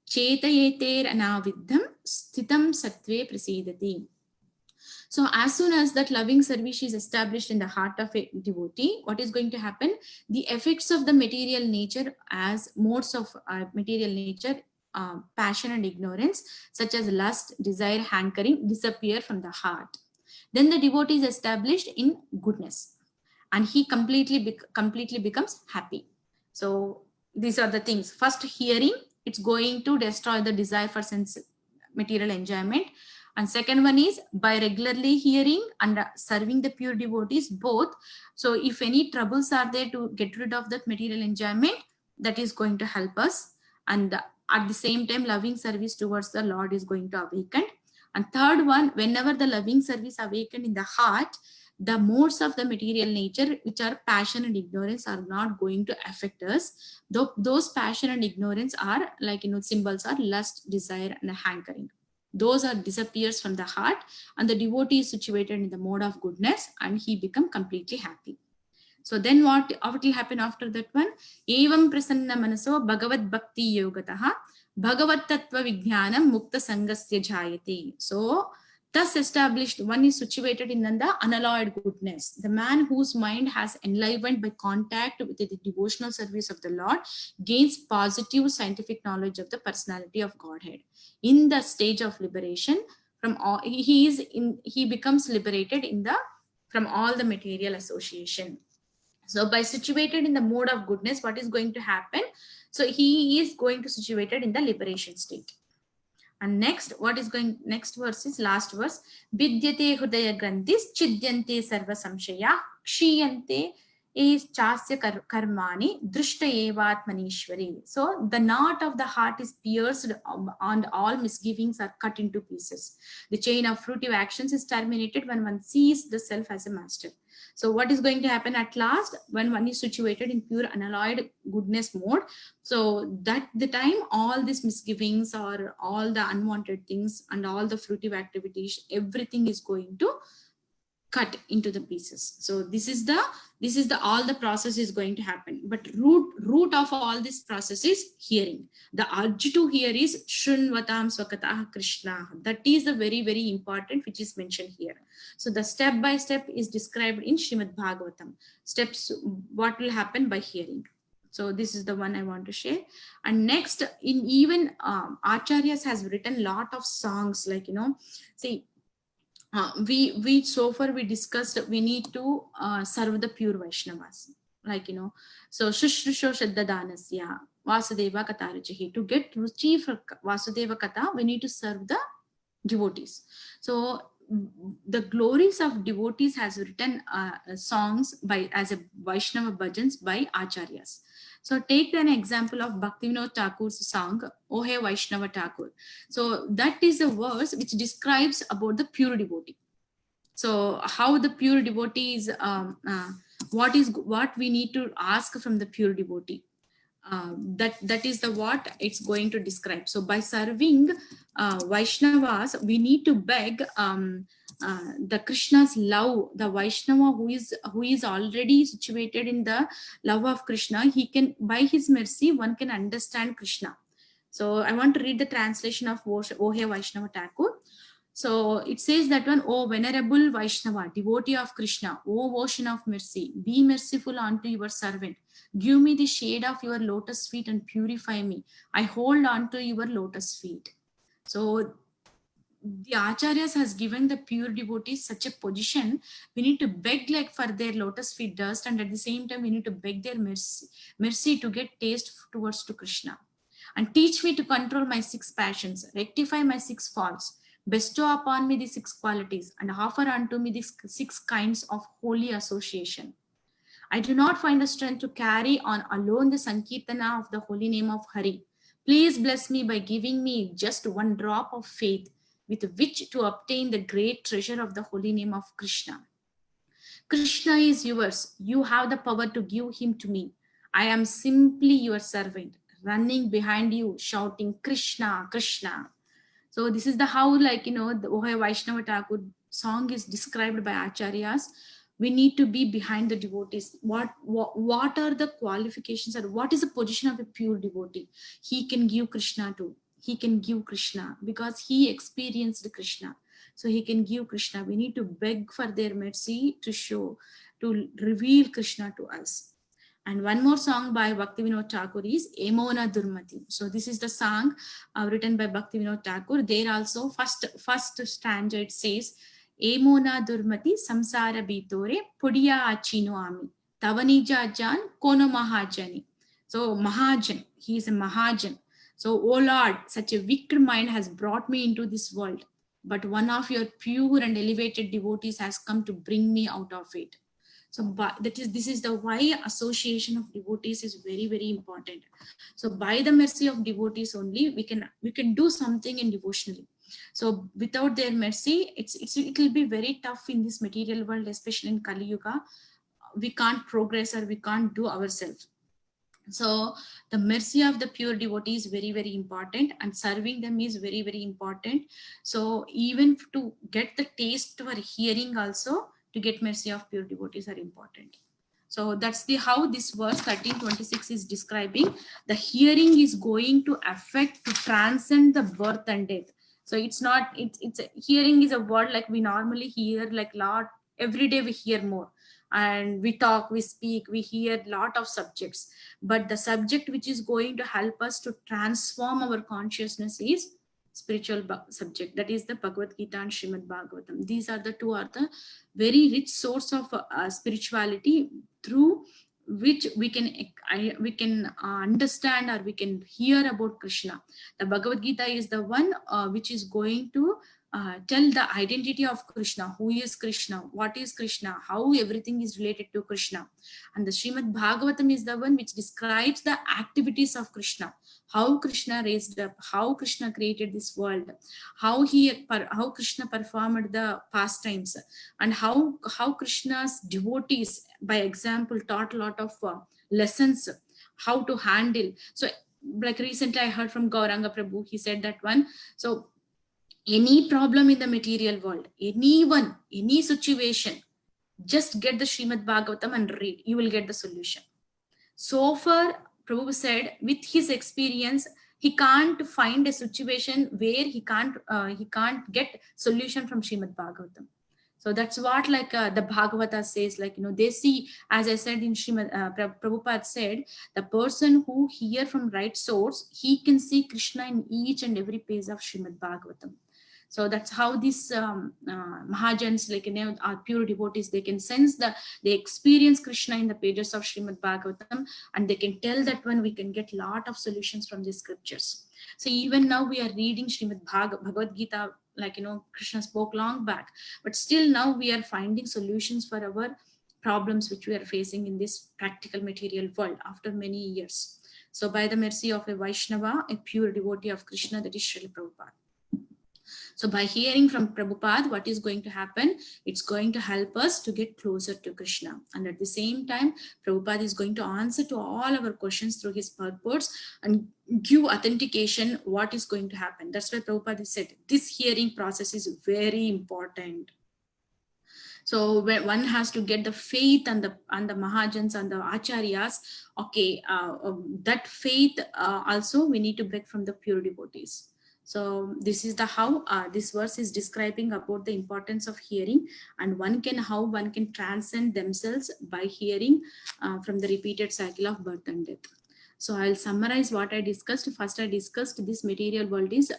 chetayeter anaviddham sthitam sattve prasidati. So as soon as that loving service is established in the heart of a devotee, what is going to happen? The effects of the material nature as modes of material nature, passion and ignorance, such as lust, desire, hankering, disappear from the heart. Then the devotee is established in goodness, and he completely becomes happy. So these are the things. First, hearing, it's going to destroy the desire for sense material enjoyment. And second one is by regularly hearing and serving the pure devotees, both. So if any troubles are there, to get rid of that material enjoyment, that is going to help us. And at the same time, loving service towards the Lord is going to awaken. And third one, whenever the loving service awakened in the heart, the modes of the material nature, which are passion and ignorance, are not going to affect us. Though those passion and ignorance are like, symbols are lust, desire, and hankering. Those are disappears from the heart, and the devotee is situated in the mode of goodness, and he become completely happy. So then what will happen after that one? Evam prasanna manaso bhagavad bhakti yogataha bhagavad tattva vijnanam mukta sangasya jayate. So thus established, one is situated in the unalloyed goodness. The man whose mind has enlivened by contact with the devotional service of the Lord gains positive scientific knowledge of the personality of Godhead. In the stage of liberation from all, he becomes liberated from all the material association. So by situated in the mode of goodness, what is going to happen? So he is going to situated in the liberation state. And next, what is going, next verse is last verse. Vidyate hudaya grandis chidyante sarva samshaya kshiyante is chasya karmani drishta evatmanishwari. So the knot of the heart is pierced and all misgivings are cut into pieces. The chain of fruitive actions is terminated when one sees the self as a master. So what is going to happen at last when one is situated in pure unalloyed goodness mode? So that the time all these misgivings or all the unwanted things and all the fruitive activities, everything is going to cut into the pieces. So this is the all the process is going to happen. But root of all this process is hearing. The urge to hear is Shrunvatam Swakatah Krishna. That is the very, very important which is mentioned here. So the step by step is described in Srimad Bhagavatam. Steps, what will happen by hearing. So this is the one I want to share. And next, in even Acharyas has written lot of songs, like, see, we so far we discussed we need to serve the pure Vaishnavas, like, so Shushrusho Shaddadanasya Vasudeva Katharuchihi. To get ruchi for Vasudeva Katha, we need to serve the devotees. So the glories of devotees has written songs by as a Vaishnava bhajans by Acharyas. So take an example of Bhaktivinoda Thakur's song, O He Vaishnava Thakur. So that is a verse which describes about the pure devotee. So how the pure devotee is, what we need to ask from the pure devotee. That is the what it's going to describe. So by serving Vaishnavas, we need to beg the Krishna's love. The Vaishnava who is already situated in the love of Krishna, he can, by his mercy, one can understand Krishna. So I want to read the translation of Ohe Vaishnava Thakur. So it says that one, O venerable Vaishnava, devotee of Krishna, O ocean of mercy, be merciful unto your servant. Give me the shade of your lotus feet and purify me. I hold on to your lotus feet. So the Acharyas has given the pure devotees such a position. We need to beg like for their lotus feet dust, and at the same time we need to beg their mercy to get taste towards to Krishna. And teach me to control my 6 passions, rectify my 6 faults, bestow upon me the 6 qualities, and offer unto me the 6 kinds of holy association. I do not find the strength to carry on alone the Sankirtana of the holy name of Hari. Please bless me by giving me just 1 drop of faith with which to obtain the great treasure of the holy name of Krishna. Krishna is yours. You have the power to give him to me. I am simply your servant, running behind you, shouting Krishna, Krishna. So this is the how, like, the Ohe Vaishnava Thakur song is described by Acharyas. We need to be behind the devotees. What are the qualifications, or what is the position of a pure devotee? He can give Krishna to. He can give Krishna because he experienced Krishna. So he can give Krishna. We need to beg for their mercy to reveal Krishna to us. And one more song by Bhaktivinoda Thakur is Emona Durmati. So this is the song written by Bhaktivinoda Thakur. There also first stanza it says, Emona Durmati samsara bitore pudiya achino ami tavanija jan kono mahajani. So Mahajan, he is a Mahajan. So, O Lord, such a wicked mind has brought me into this world, but one of your pure and elevated devotees has come to bring me out of it. So this is the why association of devotees is very, very important. So by the mercy of devotees only we can do something in devotionally. So without their mercy, it will be very tough in this material world, especially in Kali Yuga. We can't progress or we can't do ourselves. So the mercy of the pure devotee is very, very important, and serving them is very, very important. So even to get the taste for hearing also, to get mercy of pure devotees are important. So that's the how this verse 13:26 is describing the hearing is going to affect to transcend the birth and death. So it's not, it's hearing is a word like we normally hear like lot, every day we hear more, and we talk, we speak, we hear lot of subjects, but the subject which is going to help us to transform our consciousness is spiritual subject, that is the Bhagavad Gita and Srimad Bhagavatam. These are the two are the very rich source of spirituality. through which we can understand, or we can hear about Krishna. The Bhagavad Gita is the one which is going to tell the identity of Krishna, who is Krishna, what is Krishna, how everything is related to Krishna. And the Srimad Bhagavatam is the one which describes the activities of Krishna, how Krishna raised up, how Krishna created this world, how Krishna performed the pastimes, and how Krishna's devotees, by example, taught a lot of lessons how to handle. So, like recently, I heard from Gauranga Prabhu. He said that one. So, any problem in the material world, anyone, any situation, just get the Srimad Bhagavatam and read. You will get the solution. So far, Prabhu said, with his experience, he can't find a situation where he can't get solution from Srimad Bhagavatam. So that's what the Bhagavata says, they see, as I said in Srimad, Prabhupada said, the person who hear from right source, he can see Krishna in each and every page of Srimad Bhagavatam. So that's how these Mahajans, are pure devotees. They can sense they experience Krishna in the pages of Srimad Bhagavatam, and they can tell that when we can get lot of solutions from the scriptures. So even now we are reading Srimad Bhagavad Gita, Krishna spoke long back, but still now we are finding solutions for our problems which we are facing in this practical material world after many years. So by the mercy of a Vaishnava, a pure devotee of Krishna, that is Srila Prabhupada. So by hearing from Prabhupada, what is going to happen? It's going to help us to get closer to Krishna. And at the same time, Prabhupada is going to answer to all our questions through his purports and give authentication what is going to happen. That's why Prabhupada said this hearing process is very important. So one has to get the faith and the Mahajans and the Acharyas. Okay, that faith also we need to break from the pure devotees. So this is the how this verse is describing about the importance of hearing, and how one can transcend themselves by hearing from the repeated cycle of birth and death. So I'll summarize what I discussed. First, I discussed this material world is,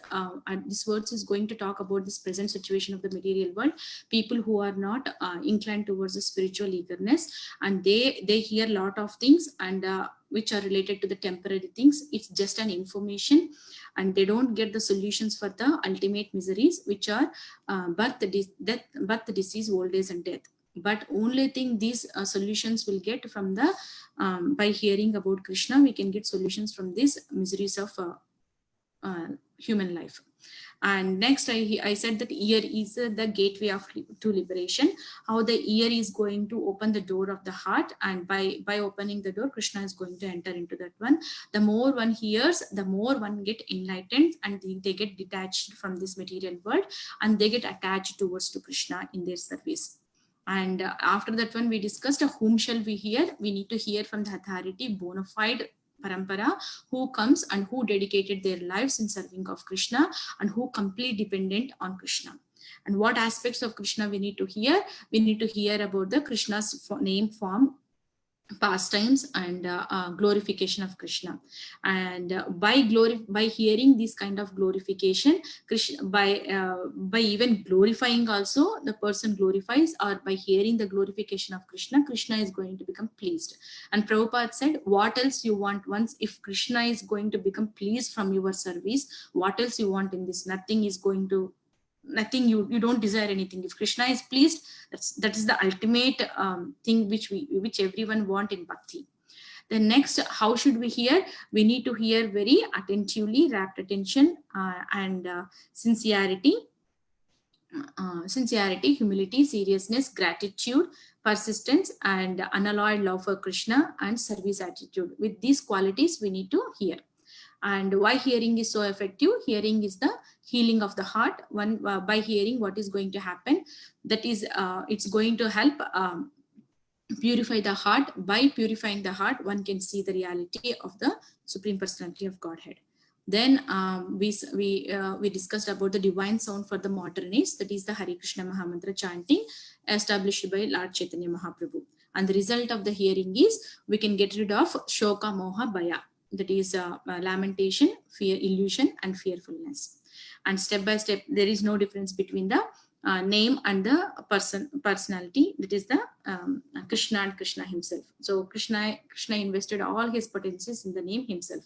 this verse is going to talk about this present situation of the material world. People who are not inclined towards the spiritual eagerness, and they hear a lot of things and which are related to the temporary things. It's just an information, and they don't get the solutions for the ultimate miseries, which are birth, disease, old age, and death. But only thing these solutions will get from the by hearing about Krishna, we can get solutions from these miseries of human life. And next, I said that ear is the gateway to liberation. How the ear is going to open the door of the heart, and by opening the door, Krishna is going to enter into that one. The more one hears, the more one get enlightened, and they get detached from this material world, and they get attached towards to Krishna in their service. And after that one, we discussed whom shall we hear. We need to hear from the authority, bona fide parampara, who comes and who dedicated their lives in serving of Krishna, and who completely dependent on Krishna. And what aspects of Krishna we need to hear? We need to hear about the Krishna's name, form, pastimes, and glorification of Krishna. And by hearing this kind of glorification, Krishna, by even glorifying also, the person glorifies, or by hearing the glorification of Krishna, Krishna is going to become pleased. And Prabhupada said, what else you want? Once if Krishna is going to become pleased from your service, what else you want in this? Nothing is going to, nothing, you don't desire anything. If Krishna is pleased, that is the ultimate thing which everyone want in bhakti. Then next, how should we hear? We need to hear very attentively, rapt attention, and sincerity, humility, seriousness, gratitude, persistence, and unalloyed love for Krishna, and service attitude. With these qualities we need to hear. And why hearing is so effective? Hearing is the healing of the heart. By hearing, what is going to happen? That is, it's going to help purify the heart. By purifying the heart, one can see the reality of the Supreme Personality of Godhead. Then we discussed about the divine sound for the modernists. That is the Hare Krishna Mahamantra chanting established by Lord Chaitanya Mahaprabhu. And the result of the hearing is we can get rid of Shoka, Moha, Bhaya. That is lamentation, fear, illusion, and fearfulness. And step by step, there is no difference between the name and the personality, that is the Krishna and Krishna himself. So Krishna invested all his potencies in the name himself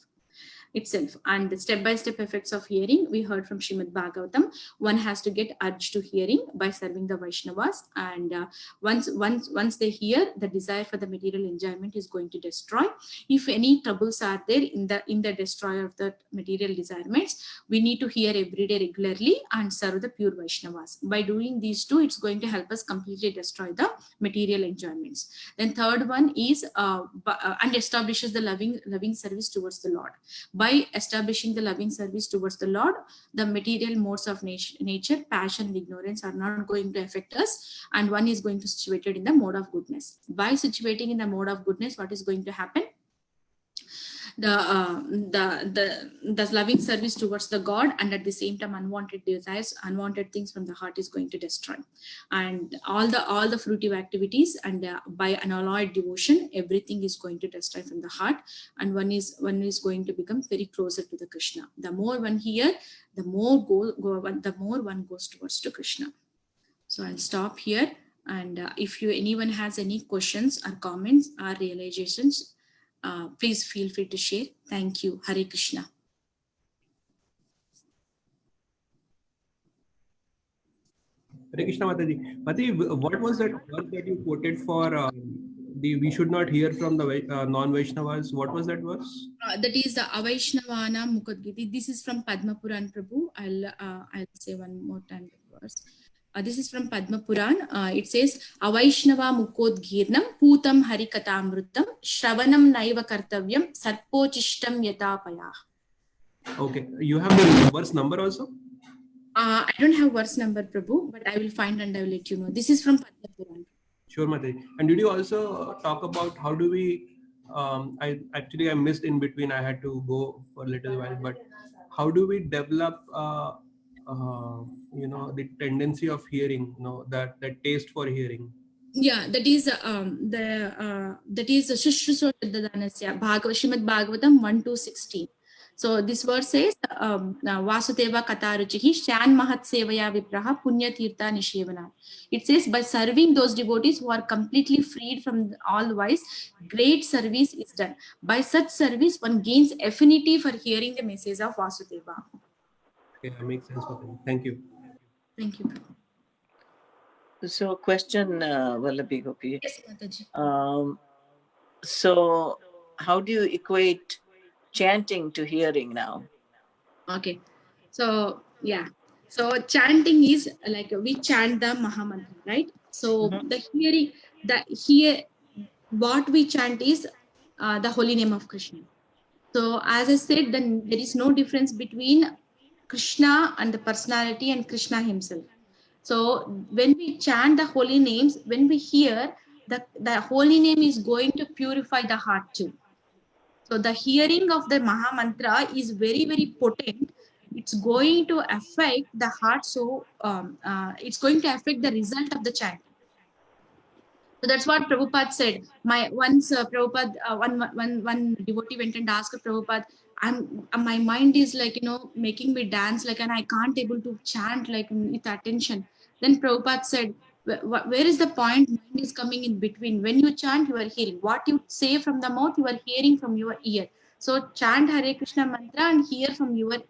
itself. And the step-by-step effects of hearing, we heard from Srimad Bhagavatam. One has to get urged to hearing by serving the Vaishnavas, and once they hear, the desire for the material enjoyment is going to destroy. If any troubles are there in the destroyer of the material desirements, we need to hear every day regularly and serve the pure Vaishnavas. By doing these two, it's going to help us completely destroy the material enjoyments. Then third one is and establishes the loving service towards the Lord. By establishing the loving service towards the Lord, the material modes of nature, passion and ignorance are not going to affect us, and one is going to situated in the mode of goodness. By situating in the mode of goodness, what is going to happen? The loving service towards the God, and at the same time unwanted desires, unwanted things from the heart is going to destroy, and all the fruitive activities, and by unalloyed devotion, everything is going to destroy from the heart, and one is going to become very closer to the Krishna. The more one hear, the more one goes towards to Krishna. So I'll stop here, and if anyone has any questions or comments or realizations, please feel free to share. Thank you. Hare Krishna. Hare Krishna, Mataji. Mataji, what was that verse that you quoted for we should not hear from the non-Vaishnavas? What was that verse? That is the Avaishnavana Mukadgiti. This is from Padma Puran, Prabhu. I'll say one more time the verse. This is from Padma Puran. It says, Avaishnava Mukodgirnam Putam Harikatamrutam Shravanam Naiva Kartavyam Sarpochishtam Yatapaya. Okay. You have the verse number also? I don't have verse number, Prabhu, but I will find and I will let you know. This is from Padma Puran. Sure, Mataji. And did you also talk about how do we, I missed in between, I had to go for a little while, but how do we develop, the tendency of hearing, that taste for hearing? Yeah, that is Shushruso Danasya Srimad Bhagavatam 1-16. So this verse says, Vasudeva Kataruchihi Shan Mahat Sevaya Vipraha Punya Tirtha Nishevana. It says, by serving those devotees who are completely freed from all vice, great service is done. By such service, one gains affinity for hearing the message of Vasudeva. Okay, that makes sense. Thank you. Thank you. So, question, Vallabhi Gopi. Yes, Mataji. So, how do you equate chanting to hearing now? Okay, so yeah, so chanting is like we chant the Mahamantra, right? So what we chant is the holy name of Krishna. So as I said, then there is no difference between Krishna and the personality and Krishna himself. So when we chant the holy names, when we hear, the holy name is going to purify the heart too. So the hearing of the Maha Mantra is very, very potent. It's going to affect the heart. So it's going to affect the result of the chant. So that's what Prabhupada said. One devotee went and asked Prabhupada, my mind is like, making me dance, like, and I can't able to chant like with attention. Then Prabhupada said, where is the point? Mind is coming in between. When you chant, you are hearing. What you say from the mouth, you are hearing from your ear. So chant Hare Krishna mantra and hear from your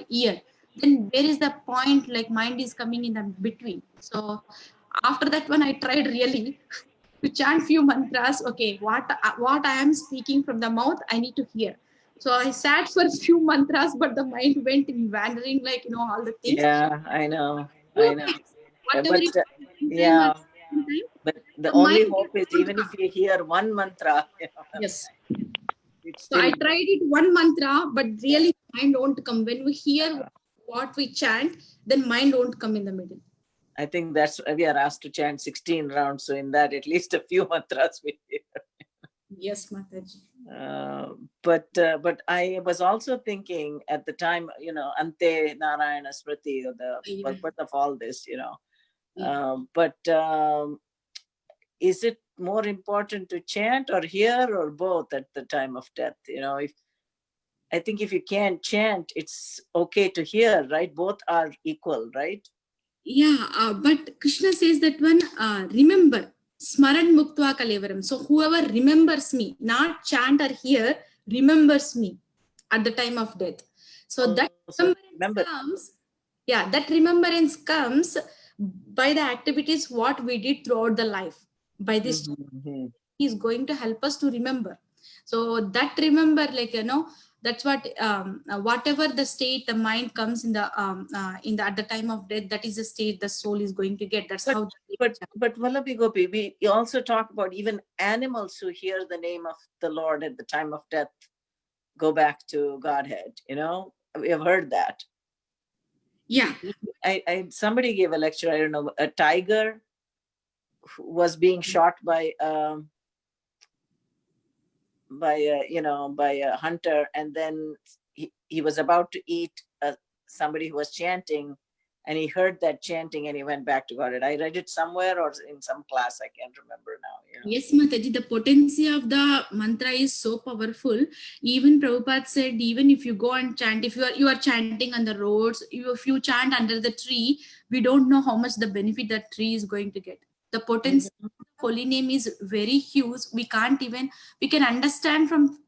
ear. Then where is the point? Like mind is coming in the between. So after that one, I tried really to chant few mantras. Okay, what I am speaking from the mouth, I need to hear. So I sat for a few mantras, but the mind went in wandering, like all the things. Yeah, I know. Whatever But the only hope is even if you hear one mantra. Yes. So I tried it one mantra, but really mind won't come. When we hear what we chant, then mind won't come in the middle. I think that's why we are asked to chant 16 rounds. So in that, at least a few mantras we hear. Yes, Mataji. But I was also thinking at the time, Ante Narayana Smriti, or the purpose of all this, is it more important to chant or hear or both at the time of death? I think if you can't chant, it's okay to hear, right? Both are equal, right? Yeah, but Krishna says that one, remember, smaran muktva kalevaram. So whoever remembers me, not chant or hear, remembers me at the time of death. So that So remembrance remember. comes, yeah, that remembrance comes by the activities what we did throughout the life. By this, Mhm. he is going to help us to remember. So that remember, like, that's what, whatever the state the mind comes in the at the time of death, that is the state the soul is going to get. That's how. But Vallabhi Gopi, we also talk about even animals who hear the name of the Lord at the time of death go back to Godhead. We have heard that. Yeah. Somebody gave a lecture. I don't know, a tiger who was being shot by a hunter, and then he was about to eat somebody who was chanting, and he heard that chanting and he went back to God. I read it somewhere or in some class, I can't remember now. Yes, Mataji, the potency of the mantra is so powerful. Even Prabhupada said, even if you go and chant, if you are chanting on the roads, if you chant under the tree, we don't know how much the benefit that tree is going to get. The potency of the holy name is very huge. We can understand from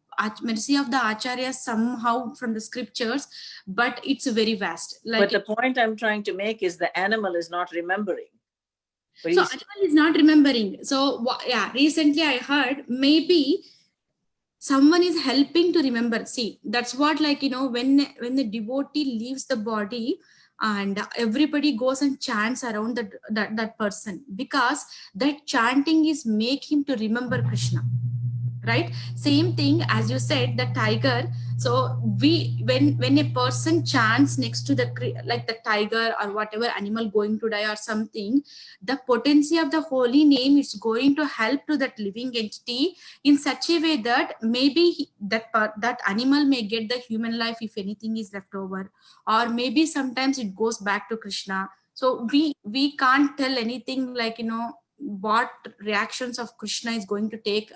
mercy of the Acharyas somehow from the scriptures, but it's very vast. But the point I'm trying to make is the animal is not remembering. So animal is not remembering. So yeah, recently I heard maybe someone is helping to remember. See, that's what, like, when the devotee leaves the body and everybody goes and chants around that person, because that chanting is make him to remember Krishna. Right, same thing as you said, the tiger. So when a person chants next to like the tiger or whatever animal going to die or something, the potency of the holy name is going to help to that living entity in such a way that maybe that animal may get the human life if anything is left over, or maybe sometimes it goes back to Krishna. So we can't tell anything, like, what reactions of Krishna is going to take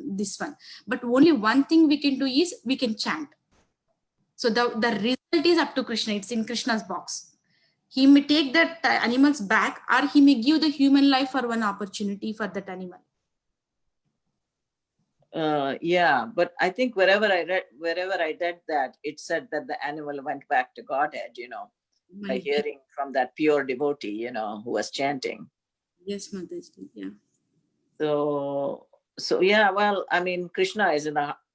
this one, but only one thing we can do is we can chant. So the result is up to Krishna. It's in Krishna's box. He may take that animals back, or he may give the human life for one opportunity for that animal. Yeah, but I think wherever I read that, it said that the animal went back to Godhead, by hearing from that pure devotee, who was chanting. Yes, Mataji, yeah. So yeah, well, I mean, Krishna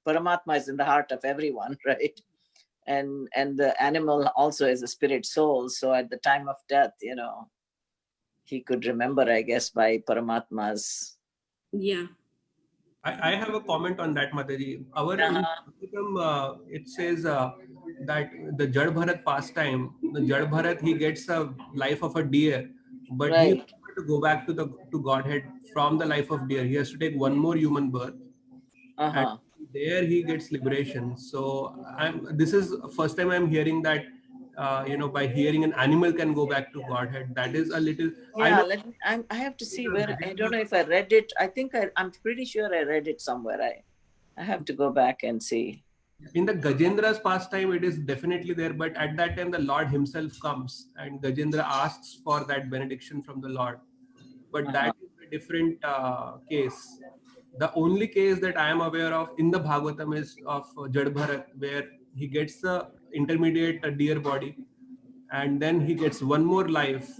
Paramatma is in the heart of everyone, right? And the animal also is a spirit soul. So at the time of death, he could remember, I guess, by Paramatma's. Yeah. I have a comment on that, Mataji. It says that the Jad Bharat pastime, the Jad Bharat, he gets a life of a deer, but he has to go back to Godhead from the life of deer. He has to take one more human birth, and there he gets liberation. So this is first time I'm hearing that. By hearing an animal can go back to Godhead. That is a little. Yeah, I have to see where. I don't know if I read it. I think I'm pretty sure I read it somewhere. I have to go back and see. In the Gajendra's pastime, it is definitely there, but at that time the Lord himself comes and Gajendra asks for that benediction from the Lord. But that is a different case. The only case that I am aware of in the Bhagavatam is of Jad Bharat, where he gets the intermediate deer body and then he gets one more life,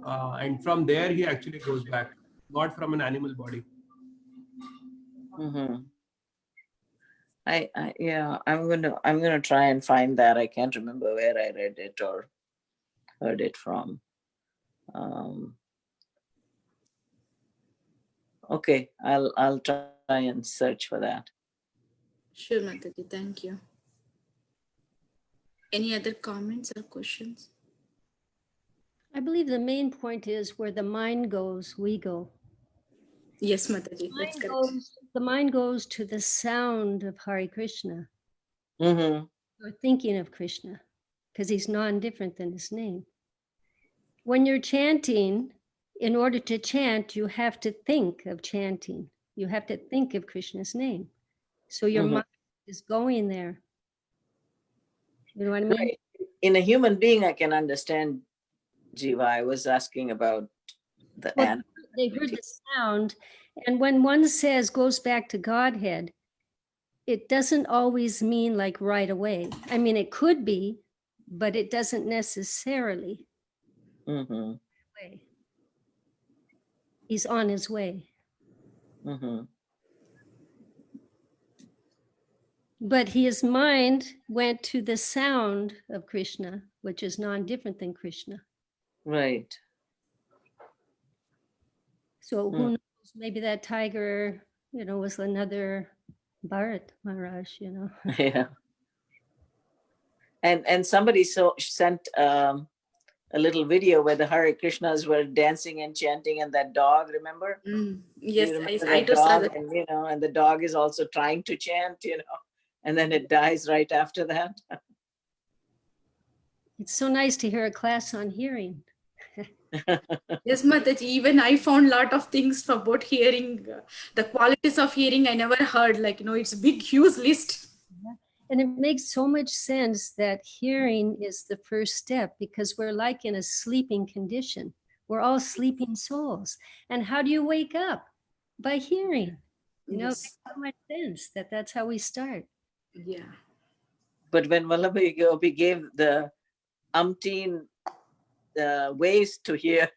and from there he actually goes back, not from an animal body. Yeah, I'm gonna try and find that. I can't remember where I read it or heard it from. Okay, I'll try and search for that. Sure, Mataji, thank you. Any other comments or questions? I believe the main point is where the mind goes, we go. Yes, Mataji, that's correct. The mind goes to the sound of Hare Krishna. Mm-hmm. You're thinking of Krishna because he's non-different than his name. When you're chanting, in order to chant, you have to think of chanting. You have to think of Krishna's name. So your mind is going there. You know what I mean? Right. In a human being, I can understand Jiva, I was asking about the Well, animal. they heard the sound, and when one says goes back to Godhead, it doesn't always mean like right away. I mean, it could be, but it doesn't necessarily. Mm-hmm. Way. He's on his way. Mm-hmm. But his mind went to the sound of Krishna, which is non-different than Krishna. Right. So who knows? Maybe that tiger, was another Bharat Maharaj, Yeah. And somebody sent a little video where the Hare Krishnas were dancing and chanting, and that dog, remember? Yes, You remember I that too saw dog? that. And and the dog is also trying to chant, and then it dies right after that. It's so nice to hear a class on hearing. Yes, Mataji, even I found a lot of things about hearing, the qualities of hearing I never heard. Like, it's a big, huge list. And it makes so much sense that hearing is the first step, because we're like in a sleeping condition. We're all sleeping souls. And how do you wake up? By hearing. It Yes. makes so much sense that's how we start. Yeah. But when Vallabhi Gopi gave the umpteen ways to hear,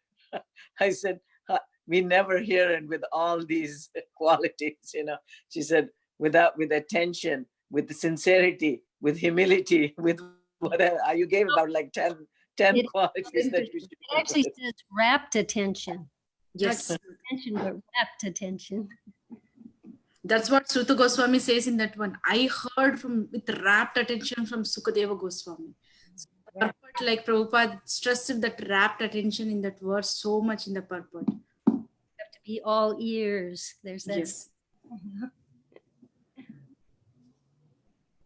I said, we never hear it with all these qualities, She said, with attention, with sincerity, with humility, with whatever. You gave about like 10 qualities that we should. It actually says rapt attention. Yes. Not attention, but rapt attention. That's what Sruta Goswami says in that one. I heard with rapt attention from Sukadeva Goswami. So Yeah. purport, like Prabhupada stressed that rapt attention in that verse so much in the purport. You have to be all ears. There's that. Yes.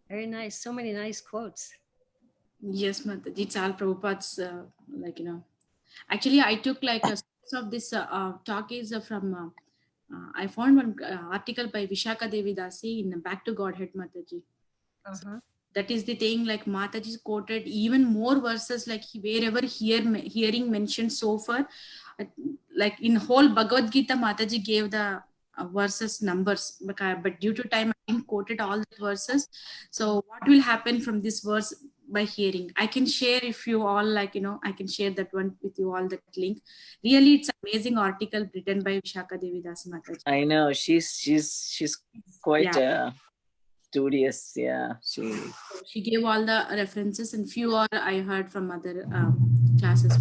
Very nice. So many nice quotes. Yes, Mataji. It's all Prabhupada's, Actually, I took like a source of this talk is from, I found one article by Vishaka Devi Dasi in Back to Godhead, Mataji. Uh-huh. That is the thing, like Mataji quoted even more verses, like wherever hearing mentioned so far, like in whole Bhagavad Gita, Mataji gave the verses numbers, but due to time I didn't quoted all the verses. So what will happen from this verse by hearing? I can share if you all I can share that one with you all, that link. Really, it's amazing article written by Vishaka Devi Das Mataji. I know she's quite studious. Yeah, She gave all the references, and few are I heard from other classes.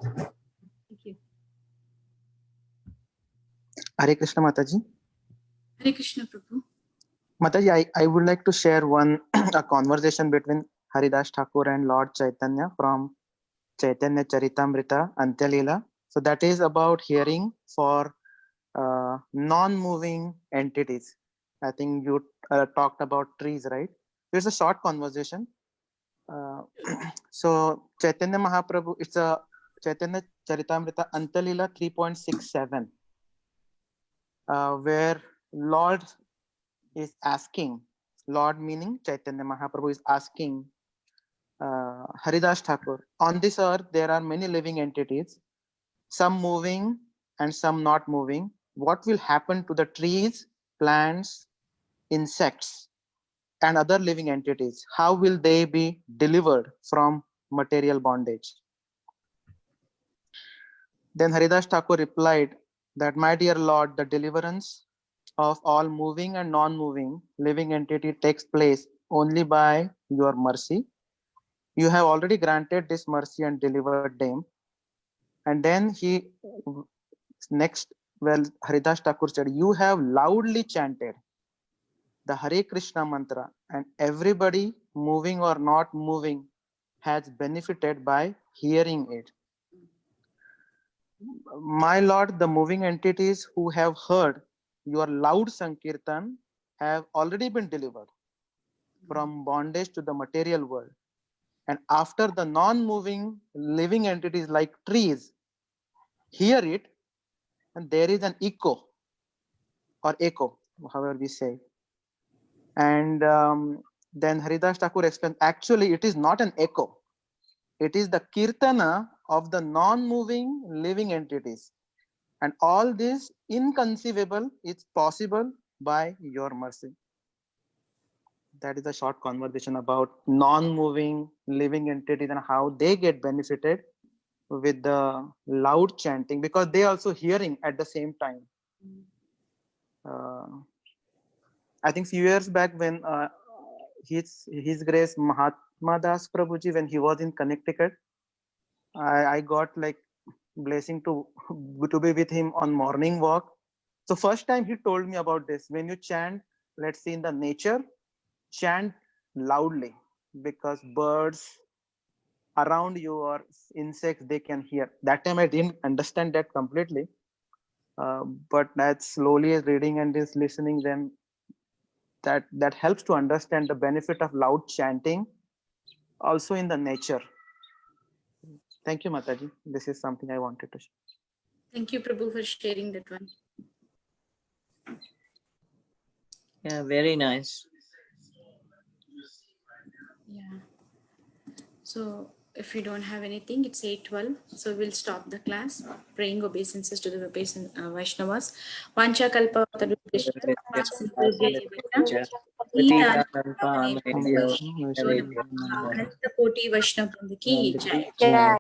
Thank you. Hare Krishna Mataji. Hare Krishna Prabhu. Mataji, I would like to share one a conversation between Haridas Thakur and Lord Chaitanya from Chaitanya Charitamrita Antyalila. So that is about hearing for non-moving entities. I think you talked about trees, right? It's a short conversation. So Chaitanya Mahaprabhu, it's a Chaitanya Charitamrita Antyalila 3.67, where Lord is asking, Lord meaning Chaitanya Mahaprabhu is asking Haridas Thakur, on this earth there are many living entities, some moving and some not moving. What will happen to the trees, plants, insects, and other living entities? How will they be delivered from material bondage? Then Haridas Thakur replied that, my dear Lord, the deliverance of all moving and non-moving living entity takes place only by your mercy. You have already granted this mercy and delivered them. And then he next, Haridas Thakur said, you have loudly chanted the Hare Krishna mantra, and everybody moving or not moving has benefited by hearing it. My Lord, the moving entities who have heard your loud Sankirtan have already been delivered from bondage to the material world. And after the non-moving living entities like trees hear it, and there is an echo or echo, however we say. And then Haridas Thakur explained, actually it is not an echo. It is the kirtana of the non-moving living entities. And all this inconceivable is possible by your mercy. That is a short conversation about non-moving living entities and how they get benefited with the loud chanting, because they also hearing at the same time. I think few years back when His Grace Mahatma Das Prabhuji, when he was in Connecticut, I got like blessing to be with him on morning walk. So first time he told me about this. When you chant, let's say in the nature, chant loudly, because birds around you or insects, they can hear. That time I didn't understand that completely, but that's slowly reading and is listening, then that helps to understand the benefit of loud chanting also in the nature. Thank you, Mataji. This is something I wanted to share. Thank you, Prabhu, for sharing that one. Yeah, very nice. Yeah. So if you don't have anything, it's 8:12. So we'll stop the class. Praying obeisances to the Vaishnavas. Vancha kalpa Ananta Koti Vaishnav Ki Jai.